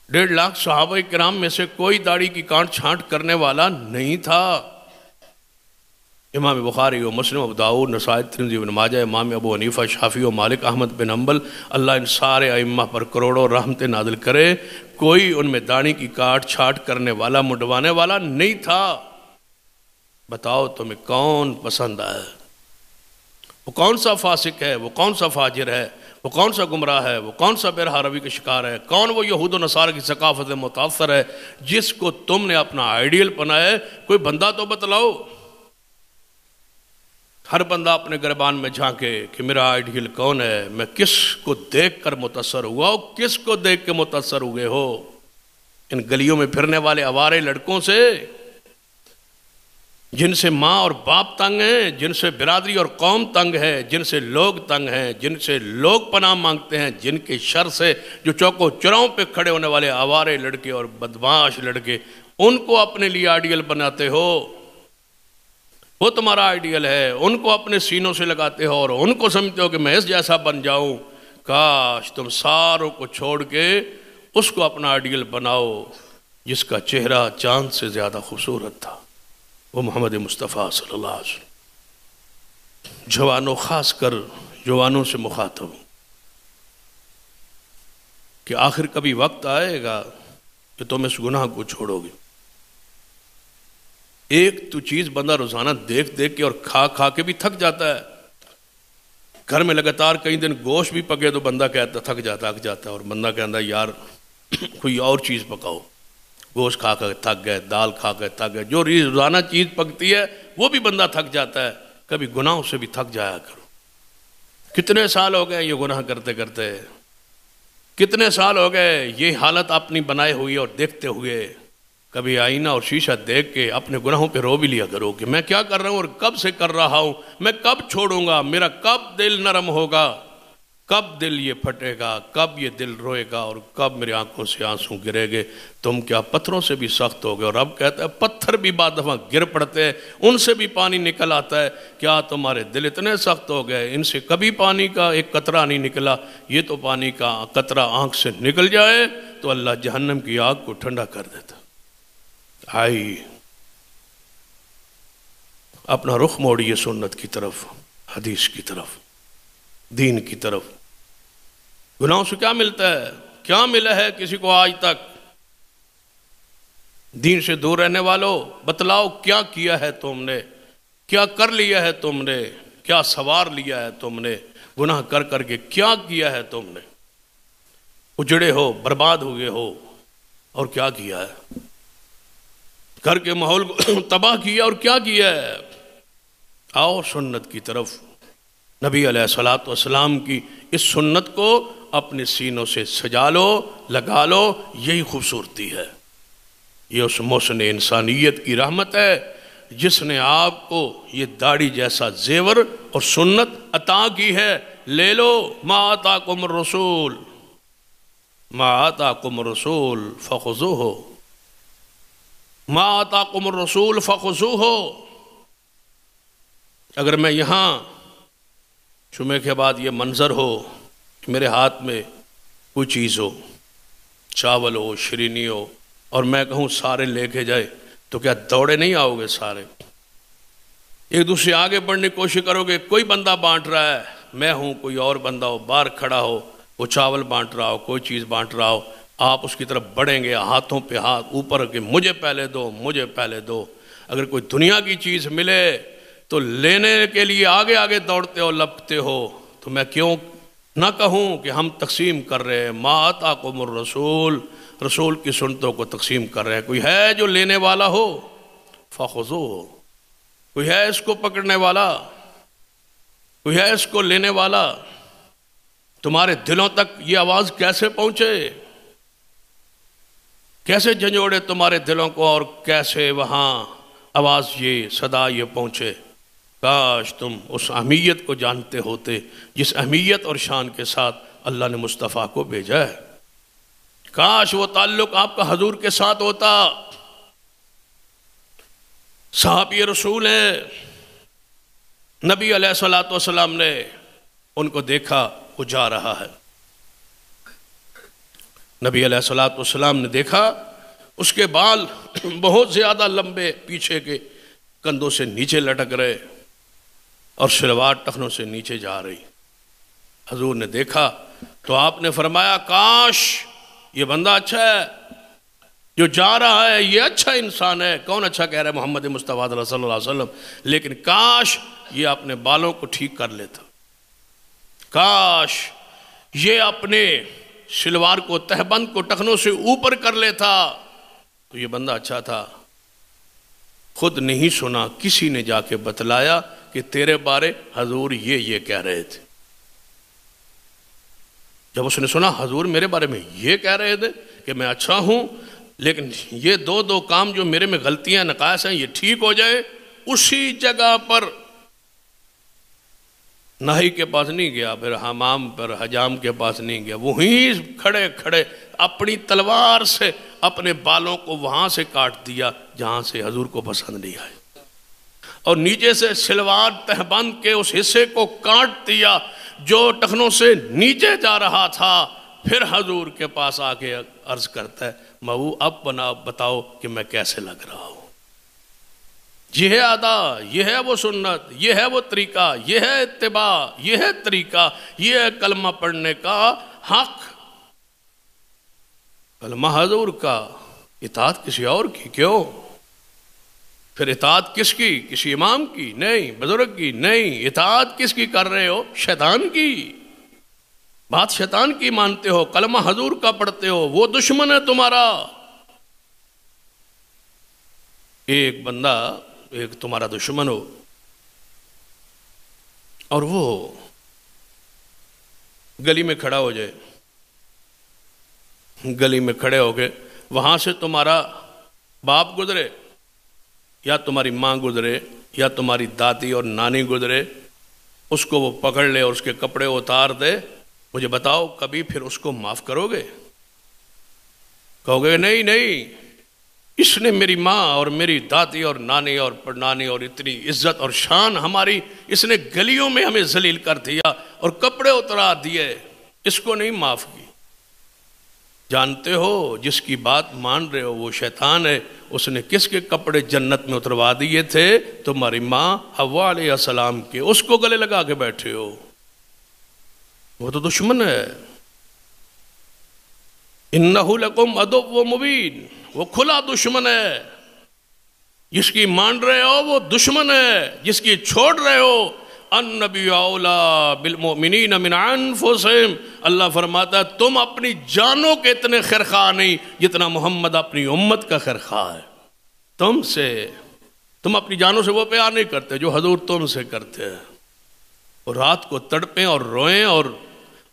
1.5 لاکھ صحابہ کرام میں سے کوئی داڑھی کی کانٹ چھانٹ کرنے والا نہیں تھا۔ امام بخاری و مسلم، ابو داؤد، نسائی، ترمذی، ابن ماجہ، امام ابو حنیفہ، شافعی و مالک، احمد بن حنبل، اللہ ان سارے ائمہ پر کروڑوں رحمتیں نازل کرے، کوئی ان میں داڑھی کی کاٹ چھانٹ کرنے والا، منڈوانے والا نہیں تھا۔ بتاؤ تمہیں کون پسند آئے؟ وہ کون سا فاسق ہے، وہ کون سا فاجر ہے، وہ کون سا گمراہ ہے، وہ کون سا بے روی کا شکار ہے، کون وہ یہود و نصارہ کی ثقافت سے متاثر ہے جس کو تم نے اپنا آئیڈیل بنایا ہے؟ کوئی بندہ تو بتلاؤ۔ ہر بندہ اپنے گربان میں جھانکے کہ میرا آئیڈیل کون ہے، میں کس کو دیکھ کر متاثر ہوا ہوں، کس کو دیکھ کے متاثر ہوئے ہو؟ ان گلیوں میں پھرنے والے آوارے لڑکوں سے، جن سے ماں اور باپ تنگ ہیں، جن سے برادری اور قوم تنگ ہے، جن سے لوگ تنگ ہیں، جن سے لوگ پناہ مانگتے ہیں، جن کے شر سے جو چوکوں چراؤں پہ کھڑے ہونے والے آوارے لڑکے اور بدمعاش لڑکے، ان کو اپنے لیے آئیڈیل بناتے ہو، وہ تمہارا آئیڈیل ہے، ان کو اپنے سینوں سے لگاتے ہو اور ان کو سمجھتے ہو کہ میں اس جیسا بن جاؤں۔ کاش تم ساروں کو چھوڑ کے اس کو اپنا آئیڈیل بناؤ جس کا چہرہ چاند سے زیادہ خوبصورت تھا، وہ محمد مصطفیٰ صلی اللہ علیہ وسلم۔ جوانوں، خاص کر جوانوں سے مخاطب ہوں کہ آخر کبھی وقت آئے گا کہ تم اس گناہ کو چھوڑو گے۔ ایک تو چیز بندہ روزانہ دیکھ دیکھ کے اور کھا کھا کے بھی تھک جاتا ہے۔ گھر میں لگاتار کئی دن گوشت بھی پکے تو بندہ کہتا تھک جاتا ہے، اور بندہ کہتا ہے یار کوئی اور چیز پکاؤ، گوشت کھا کر تھک گئے، دال کھا کر تھک گئے، جو روزانہ چیز پکتی ہے وہ بھی بندہ تھک جاتا ہے، کبھی گناہوں سے بھی تھک جایا کرو۔ کتنے سال ہو گئے یہ گناہ کرتے کرتے، کتنے سال ہو گئے یہ حالت اپنی بنائے ہوئی اور دیکھتے ہوئے، کبھی آئینہ اور شیشہ دیکھ کے اپنے گناہوں پہ رو بھی لیا کرو کہ میں کیا کر رہا ہوں اور کب سے کر رہا ہوں، میں کب چھوڑوں گا، میرا کب دل نرم ہوگا، کب دل یہ پھٹے گا، کب یہ دل روئے گا، اور کب میری آنکھوں سے آنسو گرے گے۔ تم کیا پتھروں سے بھی سخت ہو گئے؟ اور رب کہتا ہے پتھر بھی بعد دفعہ گر پڑتے ہیں، ان سے بھی پانی نکل آتا ہے، کیا تمہارے دل اتنے سخت ہو گئے، ان سے کبھی پانی کا ایک قطرہ نہیں نکلا، یہ تو پانی کا قطرہ آنکھ سے نکل جائے تو اللہ جہنم کی آگ کو ٹھنڈا کر دیتا۔ آئی اپنا رخ موڑیے سنت کی طرف، حدیث کی طرف، دین کی طرف۔ گناہوں سے کیا ملتا ہے؟ کیا ملا ہے کسی کو آج تک؟ دین سے دور رہنے والوں بتلاؤ کیا کیا ہے تم نے، کیا کر لیا ہے تم نے، کیا سوار لیا ہے تم نے، گناہ کر کر کے کیا کیا ہے تم نے؟ اجڑے ہو، برباد ہوئے ہو، اور کیا کیا ہے؟ گھر کے ماحول کو تباہ کیا، اور کیا کیا ہے؟ آؤ سنت کی طرف، نبی علیہ الصلوۃ والسلام کی اس سنت کو اپنے سینوں سے سجا لو، لگا لو، یہی خوبصورتی ہے۔ یہ اس محسن انسانیت کی رحمت ہے جس نے آپ کو یہ داڑھی جیسا زیور اور سنت عطا کی ہے۔ لے لو، ما آتاکم الرسول، ما آتاکم الرسول فخذوہ، ما آتاکم الرسول فخذوہ۔ اگر میں یہاں جمعے کے بعد یہ منظر ہو کہ میرے ہاتھ میں کوئی چیز ہو، چاول ہو، شرینی ہو، اور میں کہوں سارے لے کے جائے، تو کیا دوڑے نہیں آؤ گے سارے؟ ایک دوسرے آگے بڑھنے کی کوشش کرو گے۔ کوئی بندہ بانٹ رہا ہے، میں ہوں، کوئی اور بندہ ہو باہر کھڑا ہو، وہ چاول بانٹ رہا ہو، کوئی چیز بانٹ رہا ہو، آپ اس کی طرف بڑھیں گے ہاتھوں پہ ہاتھ اوپر کہ مجھے پہلے دو، مجھے پہلے دو۔ اگر کوئی دنیا کی چیز ملے تو لینے کے لیے آگے آگے دوڑتے ہو، لپکتے ہو، تو میں کیوں نہ کہوں کہ ہم تقسیم کر رہے ہیں۔ ما آتاکم الرسول، رسول کی سنتوں کو تقسیم کر رہے ہیں۔ کوئی ہے جو لینے والا ہو؟ فخذوہ، کوئی ہے اس کو پکڑنے والا؟ کوئی ہے اس کو لینے والا؟ تمہارے دلوں تک یہ آواز کیسے پہنچے؟ کیسے جھنجھوڑے تمہارے دلوں کو، اور کیسے وہاں آواز یہ صدا یہ پہنچے؟ کاش تم اس اہمیت کو جانتے ہوتے جس اہمیت اور شان کے ساتھ اللہ نے مصطفیٰ کو بھیجا ہے۔ کاش وہ تعلق آپ کا حضور کے ساتھ ہوتا۔ صحابی رسول ہیں، نبی علیہ الصلوۃ والسلام نے ان کو دیکھا، وہ جا رہا ہے۔ نبی علیہ الصلوۃ والسلام نے دیکھا اس کے بال بہت زیادہ لمبے پیچھے کے کندھوں سے نیچے لٹک رہے، اور شلوار ٹخنوں سے نیچے جا رہی۔ حضور نے دیکھا تو آپ نے فرمایا کاش یہ بندہ اچھا ہے جو جا رہا ہے، یہ اچھا انسان ہے۔ کون اچھا کہہ رہا ہے؟ محمد مصطفیٰ صلی اللہ علیہ وسلم۔ لیکن کاش یہ اپنے بالوں کو ٹھیک کر لیتا، کاش یہ اپنے شلوار کو، تہبند کو ٹخنوں سے اوپر کر لیتا، تو یہ بندہ اچھا تھا۔ خود نہیں سنا، کسی نے جا کے بتلایا کہ تیرے بارے حضور یہ کہہ رہے تھے۔ جب اس نے سنا حضور میرے بارے میں یہ کہہ رہے تھے کہ میں اچھا ہوں، لیکن یہ دو کام جو میرے میں غلطیاں نقائص ہیں یہ ٹھیک ہو جائے، اسی جگہ پر ناہی کے پاس نہیں گیا، پھر حمام پر حجام کے پاس نہیں گیا، وہیں کھڑے کھڑے اپنی تلوار سے اپنے بالوں کو وہاں سے کاٹ دیا جہاں سے حضور کو پسند نہیں آئے، اور نیچے سے شلوار تہبند کے اس حصے کو کاٹ دیا جو ٹخنوں سے نیچے جا رہا تھا۔ پھر حضور کے پاس آ کے عرض کرتا ہے مئو اب بتاؤ کہ میں کیسے لگ رہا ہوں۔ یہ ہے ادا، یہ ہے وہ سنت، یہ ہے وہ طریقہ، یہ ہے اتباع، یہ ہے طریقہ، یہ ہے کلمہ پڑھنے کا حق۔ کلمہ حضور کا، اطاعت کسی اور کی کیوں؟ پھر اطاعت کس کی؟ کسی امام کی نہیں، بزرگ کی نہیں، اطاعت کس کی کر رہے ہو؟ شیطان کی۔ بات شیطان کی مانتے ہو، کلمہ حضور کا پڑھتے ہو، وہ دشمن ہے تمہارا۔ ایک بندہ ایک تمہارا دشمن ہو، اور وہ گلی میں کھڑا ہو جائے، گلی میں کھڑے ہو کے وہاں سے تمہارا باپ گزرے یا تمہاری ماں گزرے یا تمہاری دادی اور نانی گزرے، اس کو وہ پکڑ لے اور اس کے کپڑے اتار دے، مجھے بتاؤ کبھی پھر اس کو معاف کرو گے؟ کہو گے نہیں نہیں، اس نے میری ماں اور میری دادی اور نانی اور پڑنانی اور اتنی عزت اور شان ہماری، اس نے گلیوں میں ہمیں ذلیل کر دیا اور کپڑے اترا دیے، اس کو نہیں معاف کی۔ جانتے ہو جس کی بات مان رہے ہو وہ شیطان ہے، اس نے کس کے کپڑے جنت میں اتروا دیے تھے؟ تمہاری ماں حوا علیہ السلام کے، اس کو گلے لگا کے بیٹھے ہو، وہ تو دشمن ہے۔ انہ لکم عدو مبین، وہ کھلا دشمن ہے، جس کی مان رہے ہو وہ دشمن ہے، جس کی چھوڑ رہے ہو۔ النبی اولا بالمؤمنین من انفسہم، اللہ فرماتا ہے تم اپنی جانوں کے اتنے خیرخواہ نہیں جتنا محمد اپنی امت کا خیرخواہ ہے۔ تم اپنی جانوں سے وہ پیار نہیں کرتے جو حضور تم سے کرتے ہیں، اور رات کو تڑپیں اور روئیں اور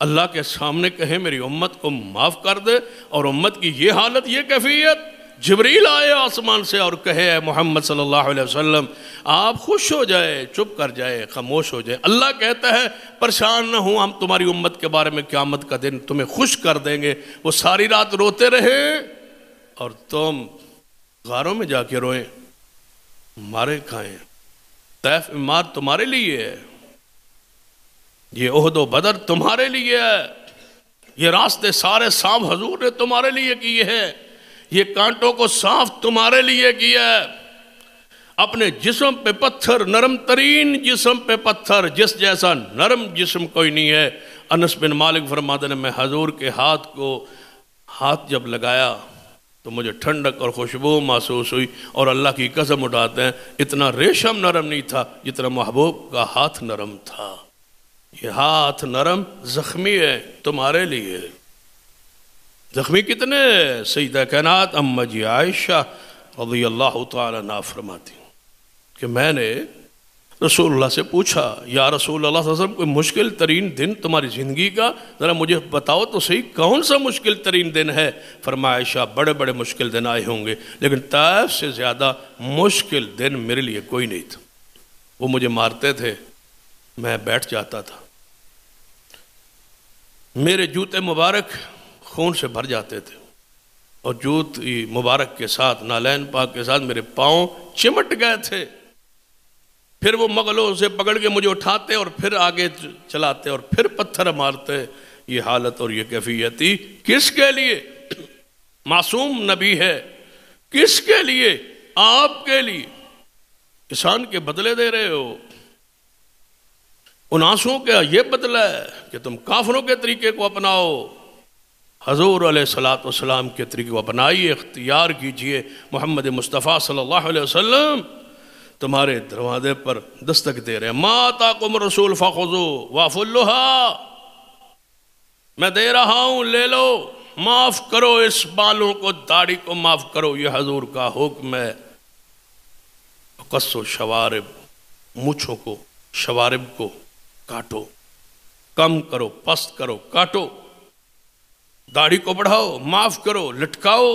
اللہ کے سامنے کہیں میری امت کو معاف کر دے، اور امت کی یہ حالت، یہ کیفیت، جبریل آئے آسمان سے اور کہے اے محمد صلی اللہ علیہ وسلم آپ خوش ہو جائے، چپ کر جائے، خاموش ہو جائے۔ اللہ کہتا ہے پریشان نہ ہوں، ہم تمہاری امت کے بارے میں قیامت کا دن تمہیں خوش کر دیں گے۔ وہ ساری رات روتے رہے اور تم غاروں میں جا کے روئیں، مارے کھائیں۔ طیف میں مار تمہارے لیے ہے، یہ احد و بدر تمہارے لیے ہے، یہ راستے سارے صاف حضور نے تمہارے لیے کیے ہیں، یہ کانٹوں کو صاف تمہارے لیے کیا ہے۔ اپنے جسم پہ پتھر، نرم ترین جسم پہ پتھر، جس جیسا نرم جسم کوئی نہیں ہے۔ انس بن مالک فرماتے ہیں میں حضور کے ہاتھ جب لگایا تو مجھے ٹھنڈک اور خوشبو محسوس ہوئی، اور اللہ کی قسم اٹھاتے ہیں اتنا ریشم نرم نہیں تھا جتنا محبوب کا ہاتھ نرم تھا۔ یہ ہاتھ نرم زخمی ہے تمہارے لیے۔ زخمی کتنے؟ سیدہ کائنات اماں جی عائشہ رضی اللہ تعالی عنہا فرماتی کہ میں نے رسول اللہ سے پوچھا یا رسول اللہ صلی اللہ علیہ وسلم کوئی مشکل ترین دن تمہاری زندگی کا ذرا مجھے بتاؤ تو صحیح، کون سا مشکل ترین دن ہے؟ فرمایا عائشہ بڑے بڑے مشکل دن آئے ہوں گے لیکن طائف سے زیادہ مشکل دن میرے لیے کوئی نہیں تھا۔ وہ مجھے مارتے تھے، میں بیٹھ جاتا تھا، میرے جوتے مبارک خون سے بھر جاتے تھے، اور جوتی مبارک کے ساتھ نالین پاک کے ساتھ میرے پاؤں چمٹ گئے تھے۔ پھر وہ مغلوں سے پکڑ کے مجھے اٹھاتے اور پھر آگے چلاتے اور پھر پتھر مارتے۔ یہ حالت اور یہ کیفیتی کس کے لیے؟ معصوم نبی ہے، کس کے لیے؟ آپ کے لیے۔ احسان کے بدلے دے رہے ہو، ان آنسوں کا یہ بدلہ ہے کہ تم کافروں کے طریقے کو اپناؤ۔ حضور علیہ السلام کے طریقے کو اپنائیے، اختیار کیجئے۔ محمد مصطفیٰ صلی اللہ علیہ وسلم تمہارے دروازے پر دستک دے رہے ہیں۔ ما آتاکم الرسول فخذوہ واعفوا عنہ، میں دے رہا ہوں لے لو، معاف کرو، اس بالوں کو، داڑھی کو معاف کرو، یہ حضور کا حکم ہے۔ قصوا الشوارب، مونچھوں کو، شوارب کو کاٹو، کم کرو، پست کرو، کاٹو، داڑھی کو بڑھاؤ، معاف کرو، لٹکاؤ۔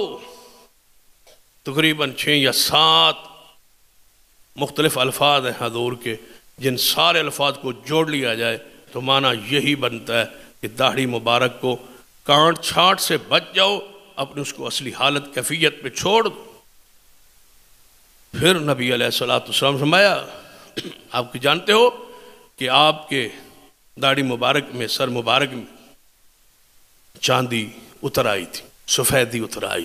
تقریباً 6 یا 7 مختلف الفاظ ہیں حضور کے، جن سارے الفاظ کو جوڑ لیا جائے تو معنی یہی بنتا ہے کہ داڑھی مبارک کو کانٹ چھانٹ سے بچ جاؤ، اپنے اس کو اصلی حالت کیفیت پہ چھوڑ دو۔ پھر نبی علیہ السلام فرمایا آپ کی جانتے ہو کہ آپ کے داڑھی مبارک میں، سر مبارک میں چاندی اتر آئی تھی، سفیدی اتر آئی۔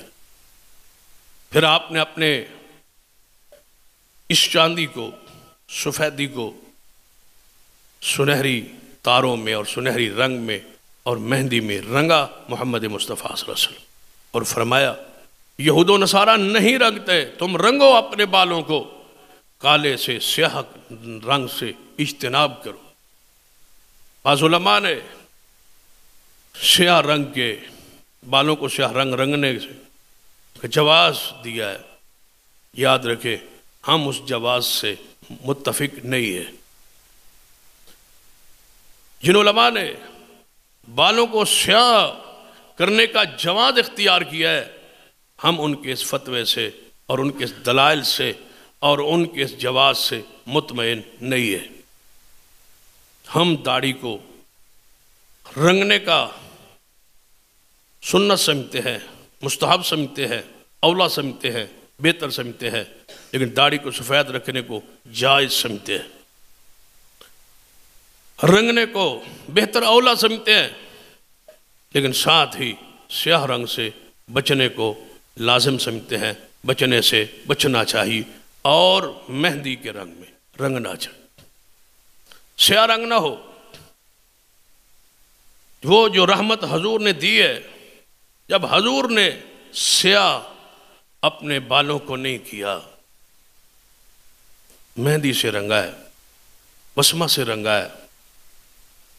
پھر آپ نے اپنے اس چاندی کو، سفیدی کو سنہری تاروں میں اور سنہری رنگ میں اور مہندی میں رنگا محمد مصطفیٰ صلی اللہ علیہ وسلم، اور فرمایا یہود و نصارہ نہیں رنگتے، تم رنگو اپنے بالوں کو، کالے سے سیاہ رنگ سے اجتناب کرو۔ بعض علماء نے سیاہ رنگ کے بالوں کو سیاہ رنگ رنگنے سے جواز دیا ہے، یاد رکھے ہم اس جواز سے متفق نہیں ہیں۔ جن علماء نے بالوں کو سیاہ کرنے کا جواز اختیار کیا ہے، ہم ان کے اس فتوے سے اور ان کے دلائل سے اور ان کے جواز سے مطمئن نہیں ہے۔ ہم داڑھی کو رنگنے کا سنت سمجھتے ہیں، مستحب سمجھتے ہیں، اولا سمجھتے ہیں، بہتر سمجھتے ہیں، لیکن داڑھی کو سفید رکھنے کو جائز سمجھتے ہیں، رنگنے کو بہتر اولا سمجھتے ہیں، لیکن ساتھ ہی سیاہ رنگ سے بچنے کو لازم سمجھتے ہیں، بچنے سے بچنا چاہیے، اور مہندی کے رنگ میں رنگنا چاہیے، سیاہ رنگ نہ ہو۔ وہ جو رحمت حضور نے دی ہے، جب حضور نے سیاہ اپنے بالوں کو نہیں کیا، مہندی سے رنگا ہے، بسمہ سے رنگا ہے،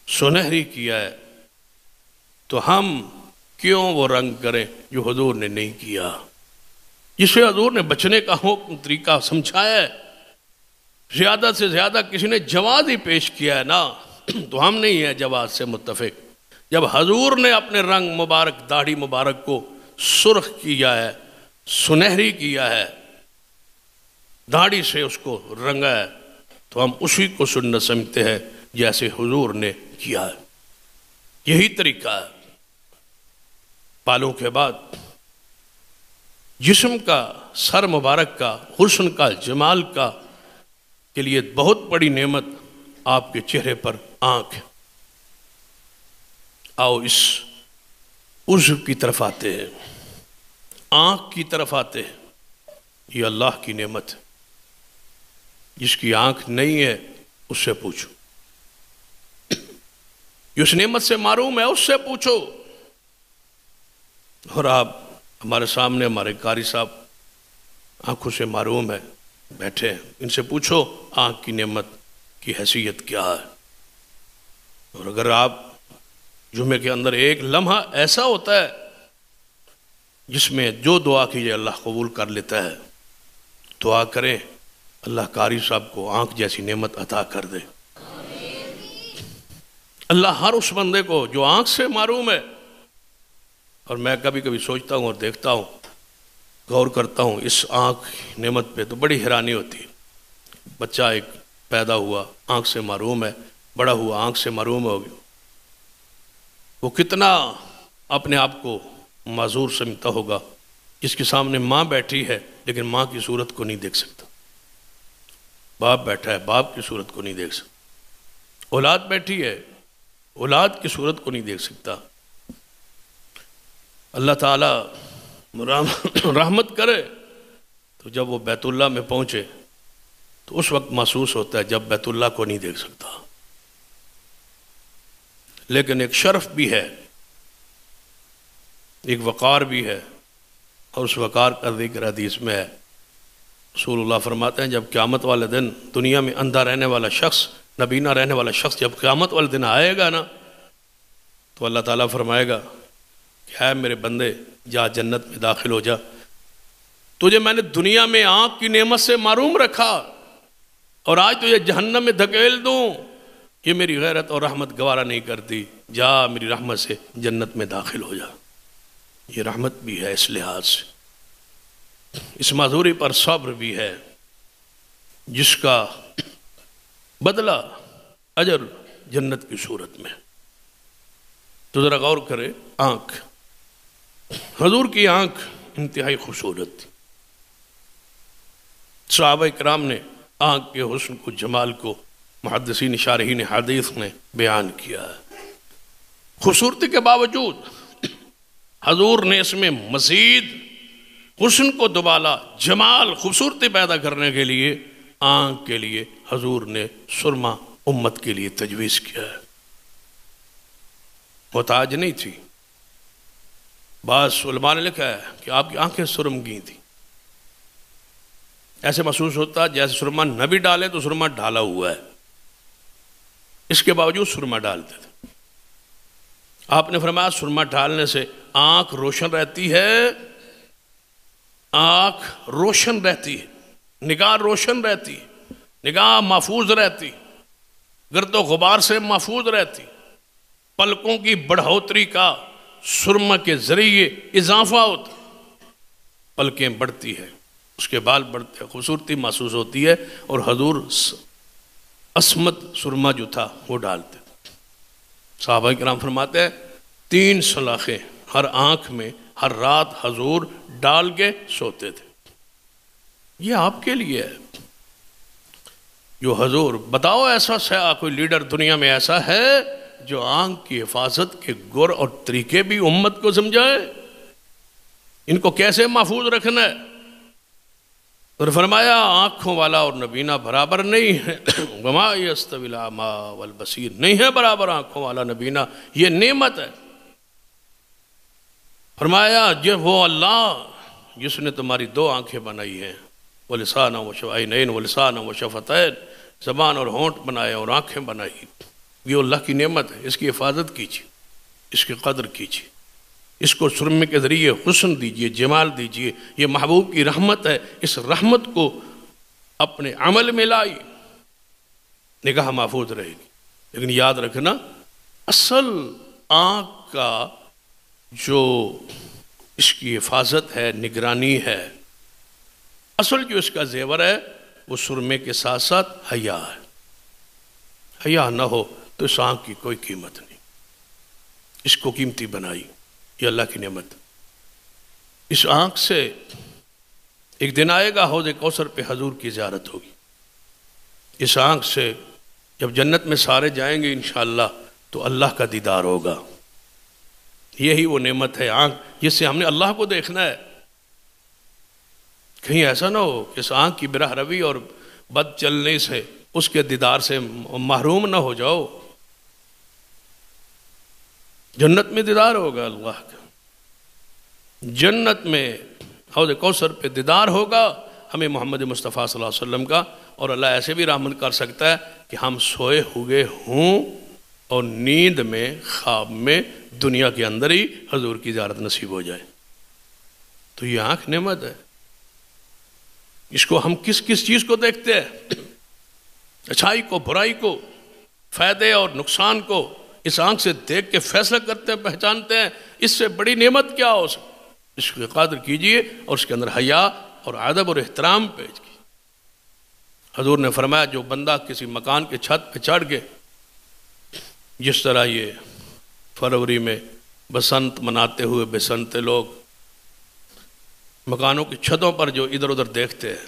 سنہری کیا ہے، تو ہم کیوں وہ رنگ کریں جو حضور نے نہیں کیا؟ جسے حضور نے بچنے کا حکم طریقہ سمجھایا ہے، زیادہ سے زیادہ کسی نے جواز ہی پیش کیا ہے نا، تو ہم نہیں ہیں جواز سے متفق۔ جب حضور نے اپنے رنگ مبارک داڑھی مبارک کو سرخ کیا ہے، سنہری کیا ہے، داڑھی سے اس کو رنگا ہے، تو ہم اسی کو سنت سمجھتے ہیں جیسے حضور نے کیا ہے۔ یہی طریقہ ہے۔ بالوں کے بعد جسم کا، سر مبارک کا، حسن کا، جمال کا کے لیے بہت بڑی نعمت آپ کے چہرے پر آنکھ ہے۔ آؤ اس عضو کی طرف آتے ہیں، آنکھ کی طرف آتے ہیں۔ یہ اللہ کی نعمت ہے، جس کی آنکھ نہیں ہے اس سے پوچھو، جو اس نعمت سے معروم ہے اس سے پوچھو۔ اور آپ ہمارے سامنے ہمارے قاری صاحب آنکھوں سے معروم ہے، بیٹھے ہیں، ان سے پوچھو آنکھ کی نعمت کی حیثیت کیا ہے۔ اور اگر آپ جمعے کے اندر ایک لمحہ ایسا ہوتا ہے جس میں جو دعا کیجئے اللہ قبول کر لیتا ہے، دعا کریں اللہ قاری صاحب کو آنکھ جیسی نعمت عطا کر دے۔ اللہ ہر اس بندے کو جو آنکھ سے معروم ہے، اور میں کبھی کبھی سوچتا ہوں اور دیکھتا ہوں، غور کرتا ہوں اس آنکھ نعمت پہ تو بڑی حیرانی ہوتی ہے۔ بچہ ایک پیدا ہوا آنکھ سے محروم ہے، بڑا ہوا آنکھ سے محروم ہو گیا، وہ کتنا اپنے آپ کو معذور سمجھتا ہوگا، جس کے سامنے ماں بیٹھی ہے لیکن ماں کی صورت کو نہیں دیکھ سکتا، باپ بیٹھا ہے باپ کی صورت کو نہیں دیکھ سکتا، اولاد بیٹھی ہے اولاد کی صورت کو نہیں دیکھ سکتا۔ اللہ تعالیٰ رحمت کرے تو جب وہ بیت اللہ میں پہنچے تو اس وقت محسوس ہوتا ہے جب بیت اللہ کو نہیں دیکھ سکتا۔ لیکن ایک شرف بھی ہے، ایک وقار بھی ہے، اور اس وقار کا ذکر حدیث میں ہے۔ رسول اللہ فرماتے ہیں جب قیامت والے دن دنیا میں اندھا رہنے والا شخص، نبینا رہنے والا شخص جب قیامت والے دن آئے گا نا، تو اللہ تعالیٰ فرمائے گا کہ اے میرے بندے جا جنت میں داخل ہو جا، تجھے میں نے دنیا میں آنکھ کی نعمت سے محروم رکھا اور آج تجھے جہنم میں دھکیل دوں، یہ میری غیرت اور رحمت گوارا نہیں کرتی، جا میری رحمت سے جنت میں داخل ہو جا۔ یہ رحمت بھی ہے اس لحاظ سے، اس معذوری پر صبر بھی ہے، جس کا بدلہ اجر جنت کی صورت میں۔ تو ذرا غور کرے، آنکھ، حضور کی آنکھ انتہائی خوبصورت تھی۔ صحابہ کرام نے آنکھ کے حسن کو، جمال کو محدثین شارحین حدیث نے بیان کیا ہے۔ خوبصورتی کے باوجود حضور نے اس میں مزید حسن کو دوبالا، جمال، خوبصورتی پیدا کرنے کے لیے آنکھ کے لیے حضور نے سرما امت کے لیے تجویز کیا ہے۔ محتاج نہیں تھی، بعض علماء نے لکھا ہے کہ آپ کی آنکھیں سرمگی تھیں، ایسے محسوس ہوتا جیسے سرما نہ بھی ڈالے تو سرما ڈالا ہوا ہے، اس کے باوجود سرما ڈالتے تھے۔ آپ نے فرمایا سرما ڈالنے سے آنکھ روشن رہتی ہے، آنکھ روشن رہتی ہے، نگاہ روشن رہتی، نگاہ محفوظ رہتی، گرد و غبار سے محفوظ رہتی، پلکوں کی بڑھوتری کا سرما کے ذریعے اضافہ ہوتا، پلکیں بڑھتی ہے، اس کے بال بڑھتے خوبصورتی محسوس ہوتی ہے، اور حضور عصمت سرما جو تھا وہ ڈالتے تھے۔ صحابہ کرام فرماتے ہیں 3 سلاخیں ہر آنکھ میں ہر رات حضور ڈال کے سوتے تھے۔ یہ آپ کے لیے ہے جو حضور بتاؤ ایسا کوئی لیڈر دنیا میں ایسا ہے جو آنکھ کی حفاظت کے گر اور طریقے بھی امت کو سمجھائے، ان کو کیسے محفوظ رکھنا ہے۔ اور فرمایا آنکھوں والا اور نبینا برابر نہیں ہے، وما یستوی الاعمی والبصیر، نہیں ہے برابر آنکھوں والا نبینا، یہ نعمت ہے۔ فرمایا جب وہ اللہ جس نے تمہاری 2 آنکھیں بنائی ہیں، ولسانا وشفتین ولسانا وشفتین، زبان اور ہونٹ بنائے اور آنکھیں بنائی، یہ اللہ کی نعمت ہے، اس کی حفاظت کیجیے، اس کی قدر کیجیے، اس کو سرمے کے ذریعے حسن دیجیے، جمال دیجیے، یہ محبوب کی رحمت ہے، اس رحمت کو اپنے عمل میں لائی، نگاہ محفوظ رہے گی۔ لیکن یاد رکھنا اصل آنکھ کا جو اس کی حفاظت ہے، نگرانی ہے، اصل جو اس کا زیور ہے وہ سرمے کے ساتھ ساتھ حیا ہے۔ حیا نہ ہو تو اس آنکھ کی کوئی قیمت نہیں، اس کو قیمتی بنائی، یہ اللہ کی نعمت۔ اس آنکھ سے ایک دن آئے گا حوض کوثر پہ حضور کی زیارت ہوگی، اس آنکھ سے جب جنت میں سارے جائیں گے انشاءاللہ تو اللہ کا دیدار ہوگا۔ یہی وہ نعمت ہے آنکھ جس سے ہم نے اللہ کو دیکھنا ہے۔ کہیں ایسا نہ ہو کہ اس آنکھ کی براہ روی اور بد چلنے سے اس کے دیدار سے محروم نہ ہو جاؤ۔ جنت میں دیدار ہوگا اللہ کا، جنت میں حوض کوثر پہ دیدار ہوگا ہمیں محمد مصطفیٰ صلی اللہ علیہ وسلم کا، اور اللہ ایسے بھی رحمت کر سکتا ہے کہ ہم سوئے ہوئے ہوں اور نیند میں خواب میں دنیا کے اندر ہی حضور کی زیارت نصیب ہو جائے۔ تو یہ آنکھ نعمت ہے، اس کو ہم کس کس چیز کو دیکھتے ہیں، اچھائی کو، برائی کو، فائدے اور نقصان کو اس آنکھ سے دیکھ کے فیصلہ کرتے ہیں، پہچانتے ہیں۔ اس سے بڑی نعمت کیا ہو سکتی، اس کی قدر کیجئے اور اس کے اندر حیا اور ادب اور احترام پیش کیجئے۔ حضور نے فرمایا جو بندہ کسی مکان کے چھت پہ چڑھ کے، جس طرح یہ فروری میں بسنت مناتے ہوئے بسنتے لوگ مکانوں کی چھتوں پر جو ادھر ادھر دیکھتے ہیں،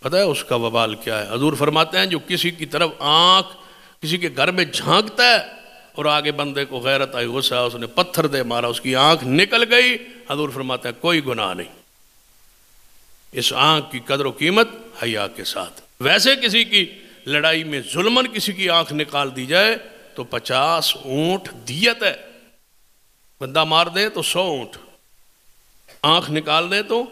پتہ ہے اس کا وبال کیا ہے؟ حضور فرماتے ہیں جو کسی کی طرف آنکھ کسی کے گھر میں جھانکتا ہے اور آگے بندے کو غیرت آئی، غصہ، اس نے پتھر دے مارا، اس کی آنکھ نکل گئی، حضور فرماتے ہیں کوئی گناہ نہیں۔ اس آنکھ کی قدر و قیمت حیا کے ساتھ۔ ویسے کسی کی لڑائی میں ظلمن کسی کی آنکھ نکال دی جائے تو 50 اونٹ دیت ہے، بندہ مار دے تو 100 اونٹ، آنکھ نکال دے تو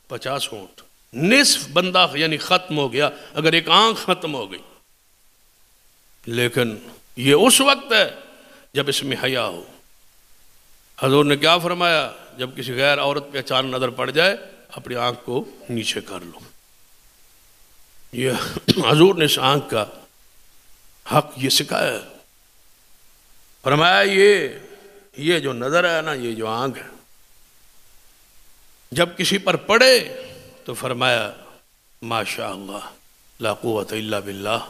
50 اونٹ، نصف بندہ یعنی ختم ہو گیا اگر ایک آنکھ ختم ہو گئی۔ لیکن یہ اس وقت ہے جب اس میں حیا ہو۔ حضور نے کیا فرمایا؟ جب کسی غیر عورت پہ اچانک نظر پڑ جائے اپنی آنکھ کو نیچے کر لو۔ یہ حضور نے اس آنکھ کا حق یہ سکھایا ہے۔ فرمایا یہ جو نظر ہے نا، یہ جو آنکھ ہے، جب کسی پر پڑے تو فرمایا ماشاء اللہ لا قوت الا باللہ،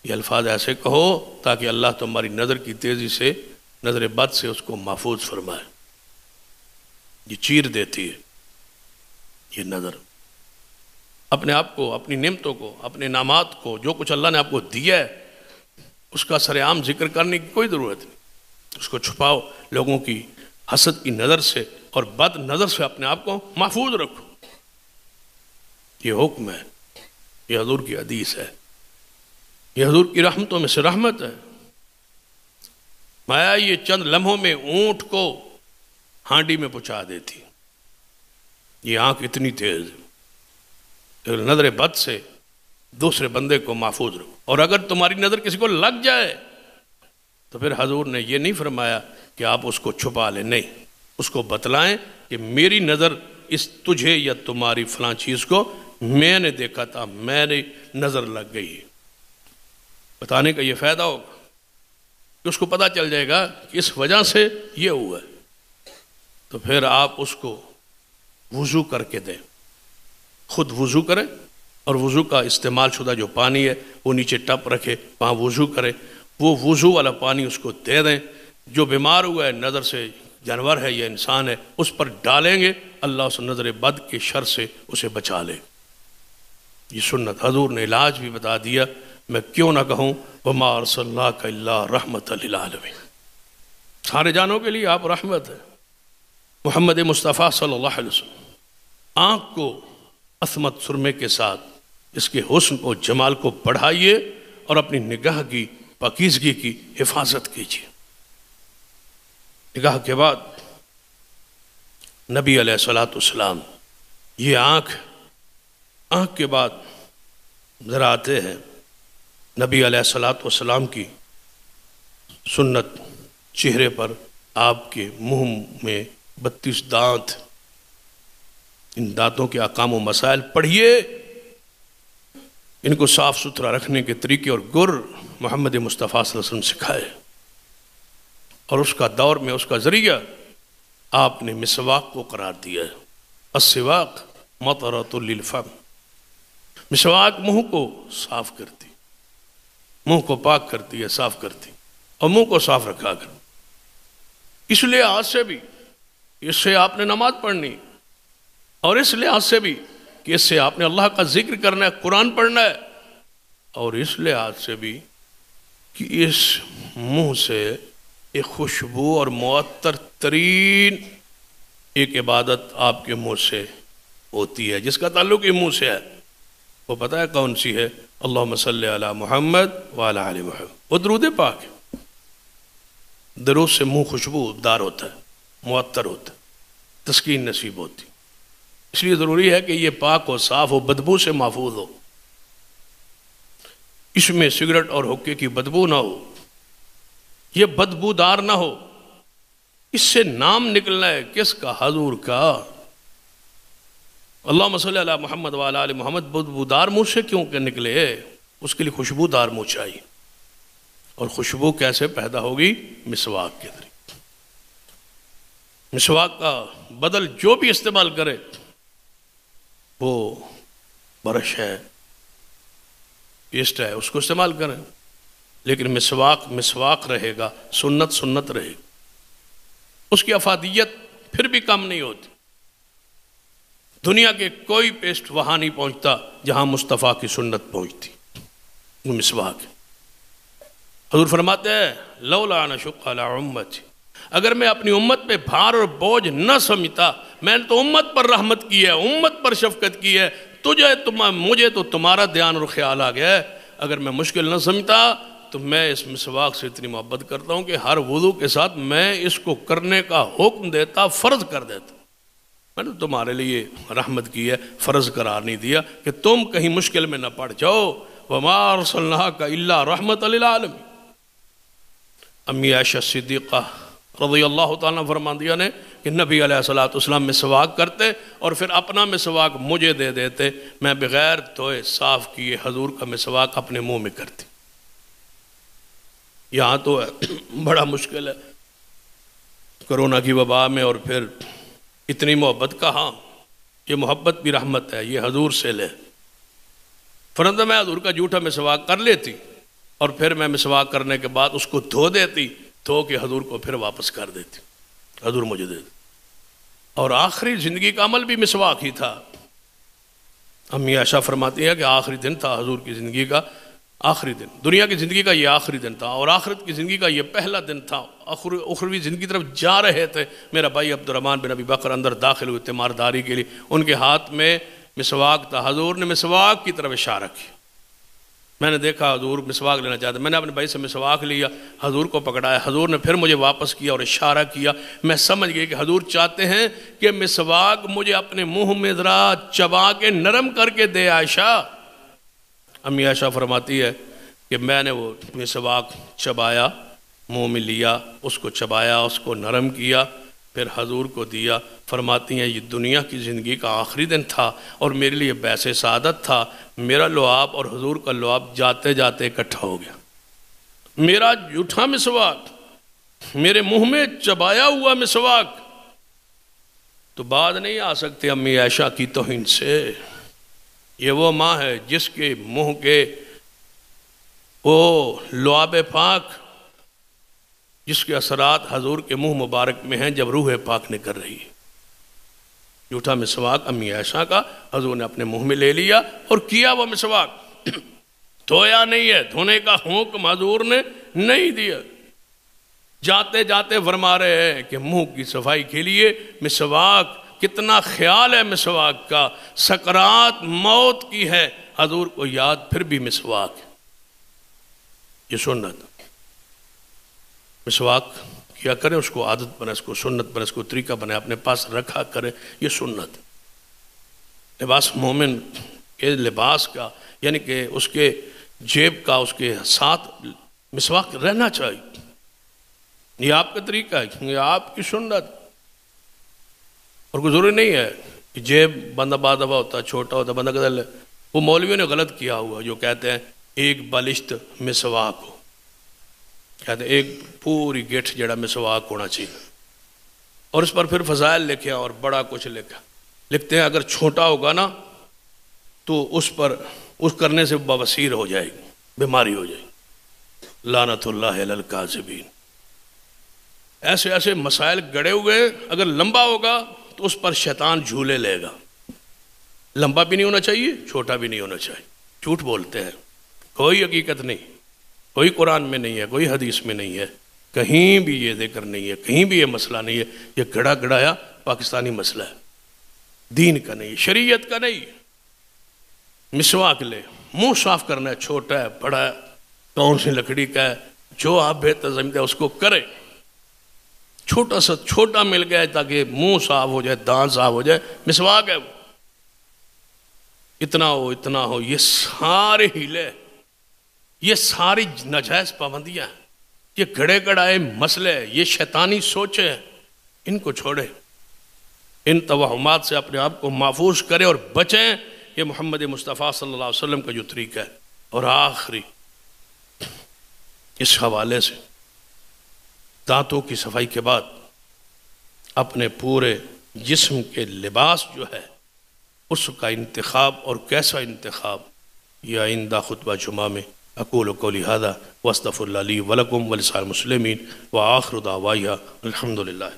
یہ الفاظ ایسے کہو تاکہ اللہ تمہاری نظر کی تیزی سے، نظر بد سے اس کو محفوظ فرمائے۔ یہ چیر دیتی ہے یہ نظر۔ اپنے آپ کو، اپنی نعمتوں کو، اپنے انعامات کو، جو کچھ اللہ نے آپ کو دیا ہے اس کا سر عام ذکر کرنے کی کوئی ضرورت نہیں، اس کو چھپاؤ، لوگوں کی حسد کی نظر سے اور بد نظر سے اپنے آپ کو محفوظ رکھو۔ یہ حکم ہے، یہ حضور کی حدیث ہے، یہ حضور کی رحمتوں میں سے رحمت ہے۔ مایا یہ چند لمحوں میں اونٹ کو ہانڈی میں پہنچا دیتی، یہ آنکھ اتنی تیز ہے، نظر بد سے دوسرے بندے کو محفوظ رکھو۔ اور اگر تمہاری نظر کسی کو لگ جائے تو پھر حضور نے یہ نہیں فرمایا کہ آپ اس کو چھپا لیں، نہیں، اس کو بتلائیں کہ میری نظر اس تجھے یا تمہاری فلاں چیز کو میں نے دیکھا تھا، میری نظر لگ گئی۔ بتانے کا یہ فائدہ ہوگا کہ اس کو پتہ چل جائے گا کہ اس وجہ سے یہ ہوا ہے، تو پھر آپ اس کو وضو کر کے دیں، خود وضو کرے اور وضو کا استعمال شدہ جو پانی ہے وہ نیچے ٹپ رکھے، وہاں وضو کرے، وہ وضو والا پانی اس کو دے دیں. جو بیمار ہوا ہے، نظر سے جانور ہے یا انسان ہے، اس پر ڈالیں گے، اللہ اس نظر بد کے شر سے اسے بچا لے. یہ سنت حضور نے علاج بھی بتا دیا. میں کیوں نہ کہوں وَمَا أَرْسَلْنَاكَ إِلَّا رَحْمَةً لِلْعَالَمِينَ، سارے جانوں کے لیے آپ رحمت ہیں. محمد مصطفیٰ صلی اللہ علیہ وسلم، آنکھ کو عصمت سرمے کے ساتھ اس کے حسن کو، جمال کو بڑھائیے اور اپنی نگاہ کی پاکیزگی کی حفاظت کیجیے. نگاہ کے بعد نبی علیہ السلام، یہ آنکھ کے بعد ذرا آتے ہیں نبی علیہ السلام کی سنت. چہرے پر آپ کے منہ میں 32 دانت، ان دانتوں کے احکام و مسائل پڑھیے، ان کو صاف ستھرا رکھنے کے طریقے اور گر محمد مصطفیٰ صلی اللہ علیہ وسلم سکھائے. اور اس کا دور میں اس کا ذریعہ آپ نے مسواک کو قرار دیا ہے. السواک مطرۃ للفم، مسواک منہ کو صاف کرتی، منہ کو پاک کرتی ہے، صاف کرتی، اور منہ کو صاف رکھا کر. اس لحاظ سے بھی اس سے آپ نے نماز پڑھنی، اور اس لحاظ سے بھی کہ اس سے آپ نے اللہ کا ذکر کرنا ہے، قرآن پڑھنا ہے، اور اس لحاظ سے بھی کہ اس منہ سے ایک خوشبو اور معطر ترین ایک عبادت آپ کے منہ سے ہوتی ہے، جس کا تعلق ہی منہ سے ہے. وہ پتہ ہے کون سی ہے؟ اللہم صلی علی محمد وعلی آل محمد. وہ درود پاک ہے. درود سے منہ خوشبو دار ہوتا ہے، معطر ہوتا ہے، تسکین نصیب ہوتی. اس لیے ضروری ہے کہ یہ پاک ہو، صاف ہو، بدبو سے محفوظ ہو. اس میں سگریٹ اور حقے کی بدبو نہ ہو، یہ بدبودار نہ ہو. اس سے نام نکلنا ہے کس کا؟ حضور کا. اللہم صلی علی محمد وعلی آل محمد بدبودار منہ سے کیوں کہ نکلے؟ اس کے لیے خوشبودار منہ چاہیے. اور خوشبو کیسے پیدا ہوگی؟ مسواک کے ذریعے. مسواک کا بدل جو بھی استعمال کرے، وہ برش ہے، پیسٹ ہے، اس کو استعمال کریں، لیکن مسواک رہے گا، سنت رہے گی. اس کی افادیت پھر بھی کم نہیں ہوتی. دنیا کے کوئی پیسٹ وہاں نہیں پہنچتا جہاں مصطفیٰ کی سنت پہنچتی. وہ مسواک ہے. حضور فرماتے ہیں لولا ان اشق علی امتی، اگر میں اپنی امت پہ بھار اور بوجھ نہ سمجھتا، میں نے تو امت پر رحمت کی ہے، امت پر شفقت کی ہے، مجھے تو تمہارا دھیان اور خیال آ گیا ہے. اگر میں مشکل نہ سمجھتا تو میں اس مسواک سے اتنی محبت کرتا ہوں کہ ہر وضو کے ساتھ میں اس کو کرنے کا حکم دیتا، فرض کر دیتا. میں نے تمہارے لیے رحمت کی ہے، فرض قرار نہیں دیا کہ تم کہیں مشکل میں نہ پڑ جاؤ. وما ارسلناک الا رحمۃ للعالمین. امی عائشہ صدیقہ رضی اللہ تعالیٰ فرماندیا نے کہ نبی علیہ السلام مسواک کرتے اور پھر اپنا مسواک مجھے دے دیتے، میں بغیر دھوئے صاف کیے حضور کا مسواک اپنے منہ میں کرتی. یہاں تو بڑا مشکل ہے کرونا کی وبا میں، اور پھر اتنی محبت کہاں. یہ محبت بھی رحمت ہے، یہ حضور سے لے. فرماتا میں حضور کا جھوٹا مسواک کر لیتی اور پھر میں مسواک کرنے کے بعد اس کو دھو دیتی، دھو کے حضور کو پھر واپس کر دیتی، حضور مجھے دے. اور آخری زندگی کا عمل بھی مسواک ہی تھا. امی عائشہ فرماتی ہے کہ آخری دن تھا حضور کی زندگی کا، آخری دن، دنیا کی زندگی کا یہ آخری دن تھا، اور آخرت کی زندگی کا یہ پہلا دن تھا. اخروی زندگی کی طرف جا رہے تھے. میرا بھائی عبد الرحمن بن ابی بکر اندر داخل ہوئے تیمارداری کے لیے، ان کے ہاتھ میں مسواک تھا. حضور نے مسواک کی طرف اشارہ کیا. میں نے دیکھا حضور مسواک لینا چاہتے، میں نے اپنے بھائی سے مسواک لیا، حضور کو پکڑایا، حضور نے پھر مجھے واپس کیا اور اشارہ کیا. میں سمجھ گئی کہ حضور چاہتے ہیں کہ مسواک مجھے اپنے منہ میں ذرا چبا کے نرم کر کے دے. عائشہ، امی عائشہ فرماتی ہے کہ میں نے وہ مسواک چبایا، منہ میں لیا، اس کو چبایا، اس کو نرم کیا، پھر حضور کو دیا. فرماتی ہیں یہ دنیا کی زندگی کا آخری دن تھا اور میرے لیے باعث سعادت تھا. میرا لعاب اور حضور کا لعاب جاتے جاتے اکٹھا ہو گیا. میرا جھوٹا مسواک، میرے منہ میں چبایا ہوا مسواک تو بعد نہیں آ سکتے امی عائشہ کی توہین سے. یہ وہ ماں ہے جس کے منہ کے وہ لعاب پاک، جس کے اثرات حضور کے منہ مبارک میں ہیں جب روح پاک نکل رہی ہے۔ جھوٹا مسواک امی عائشہ کا حضور نے اپنے منہ میں لے لیا اور کیا وہ مسواک، دھویا نہیں ہے، دھونے کا حکم حضور نے نہیں دیا۔ جاتے جاتے فرما رہے ہیں کہ منہ کی صفائی کے لیے مسواک، کتنا خیال ہے مسواک کا، سکرات موت کی ہے، حضور کو یاد، پھر بھی مسواک۔ یہ سنت، مسواک کیا کریں، اس کو عادت بنے، اس کو سنت بنے، اس کو طریقہ بنے، اپنے پاس رکھا کریں، یہ سنت۔ لباس مومن کے لباس کا یعنی کہ اس کے جیب کا، اس کے ساتھ مسواک رہنا چاہیے۔ یہ آپ کا طریقہ ہے، یہ آپ کی سنت، اور کوئی ضروری نہیں ہے کہ جیب بندہ بعض دفعہ ہوتا ہے چھوٹا ہوتا ہے، بندہ کہتا ہے، وہ مولویوں نے غلط کیا ہوا جو کہتے ہیں ایک بالشت مسواک ہو، کہتے ہیں ایک پوری گٹھ جڑا مسواک ہونا چاہیے، اور اس پر پھر فضائل لکھے اور بڑا کچھ لکھا، لکھتے ہیں اگر چھوٹا ہوگا نا تو اس پر اس کرنے سے بواسیر ہو جائے گی، بیماری ہو جائے گی، لعنت اللہ علی الکاذبین۔ ایسے ایسے مسائل گڑے ہوئے، اگر لمبا ہوگا تو اس پر شیطان جھولے لے گا، لمبا بھی نہیں ہونا چاہیے، چھوٹا بھی نہیں ہونا چاہیے۔ جھوٹ بولتے ہیں، کوئی حقیقت نہیں، کوئی قرآن میں نہیں ہے، کوئی حدیث میں نہیں ہے، کہیں بھی یہ ذکر نہیں ہے، کہیں بھی یہ مسئلہ نہیں ہے، یہ گڑا گڑایا پاکستانی مسئلہ ہے، دین کا نہیں، شریعت کا نہیں۔ مسواک لے، منہ صاف کرنا ہے، چھوٹا ہے بڑا ہے، کون سی لکڑی کا ہے، جو آپ بہتر سمجھتے ہیں اس کو کرے، چھوٹا سا چھوٹا مل گیا تاکہ منہ صاف ہو جائے، دانت صاف ہو جائے، مسواک ہے وہ، اتنا ہو، یہ سارے ہیلے، یہ ساری ناجائز پابندیاں ہیں، یہ گڑے گڑائے مسئلے، یہ شیطانی سوچیں، ان کو چھوڑے، ان توہمات سے اپنے آپ کو محفوظ کرے اور بچیں۔ یہ محمد مصطفیٰ صلی اللہ علیہ وسلم کا جو طریقہ ہے۔ اور آخری اس حوالے سے دانتوں کی صفائی کے بعد اپنے پورے جسم کے لباس جو ہے اس کا انتخاب، اور کیسا انتخاب، یہ آئندہ خطبہ جمعہ میں اقول قولی ھذا واستغفر اللہ لی ولکم ولسائر المسلمین وآخر دعوایا الحمدللہ۔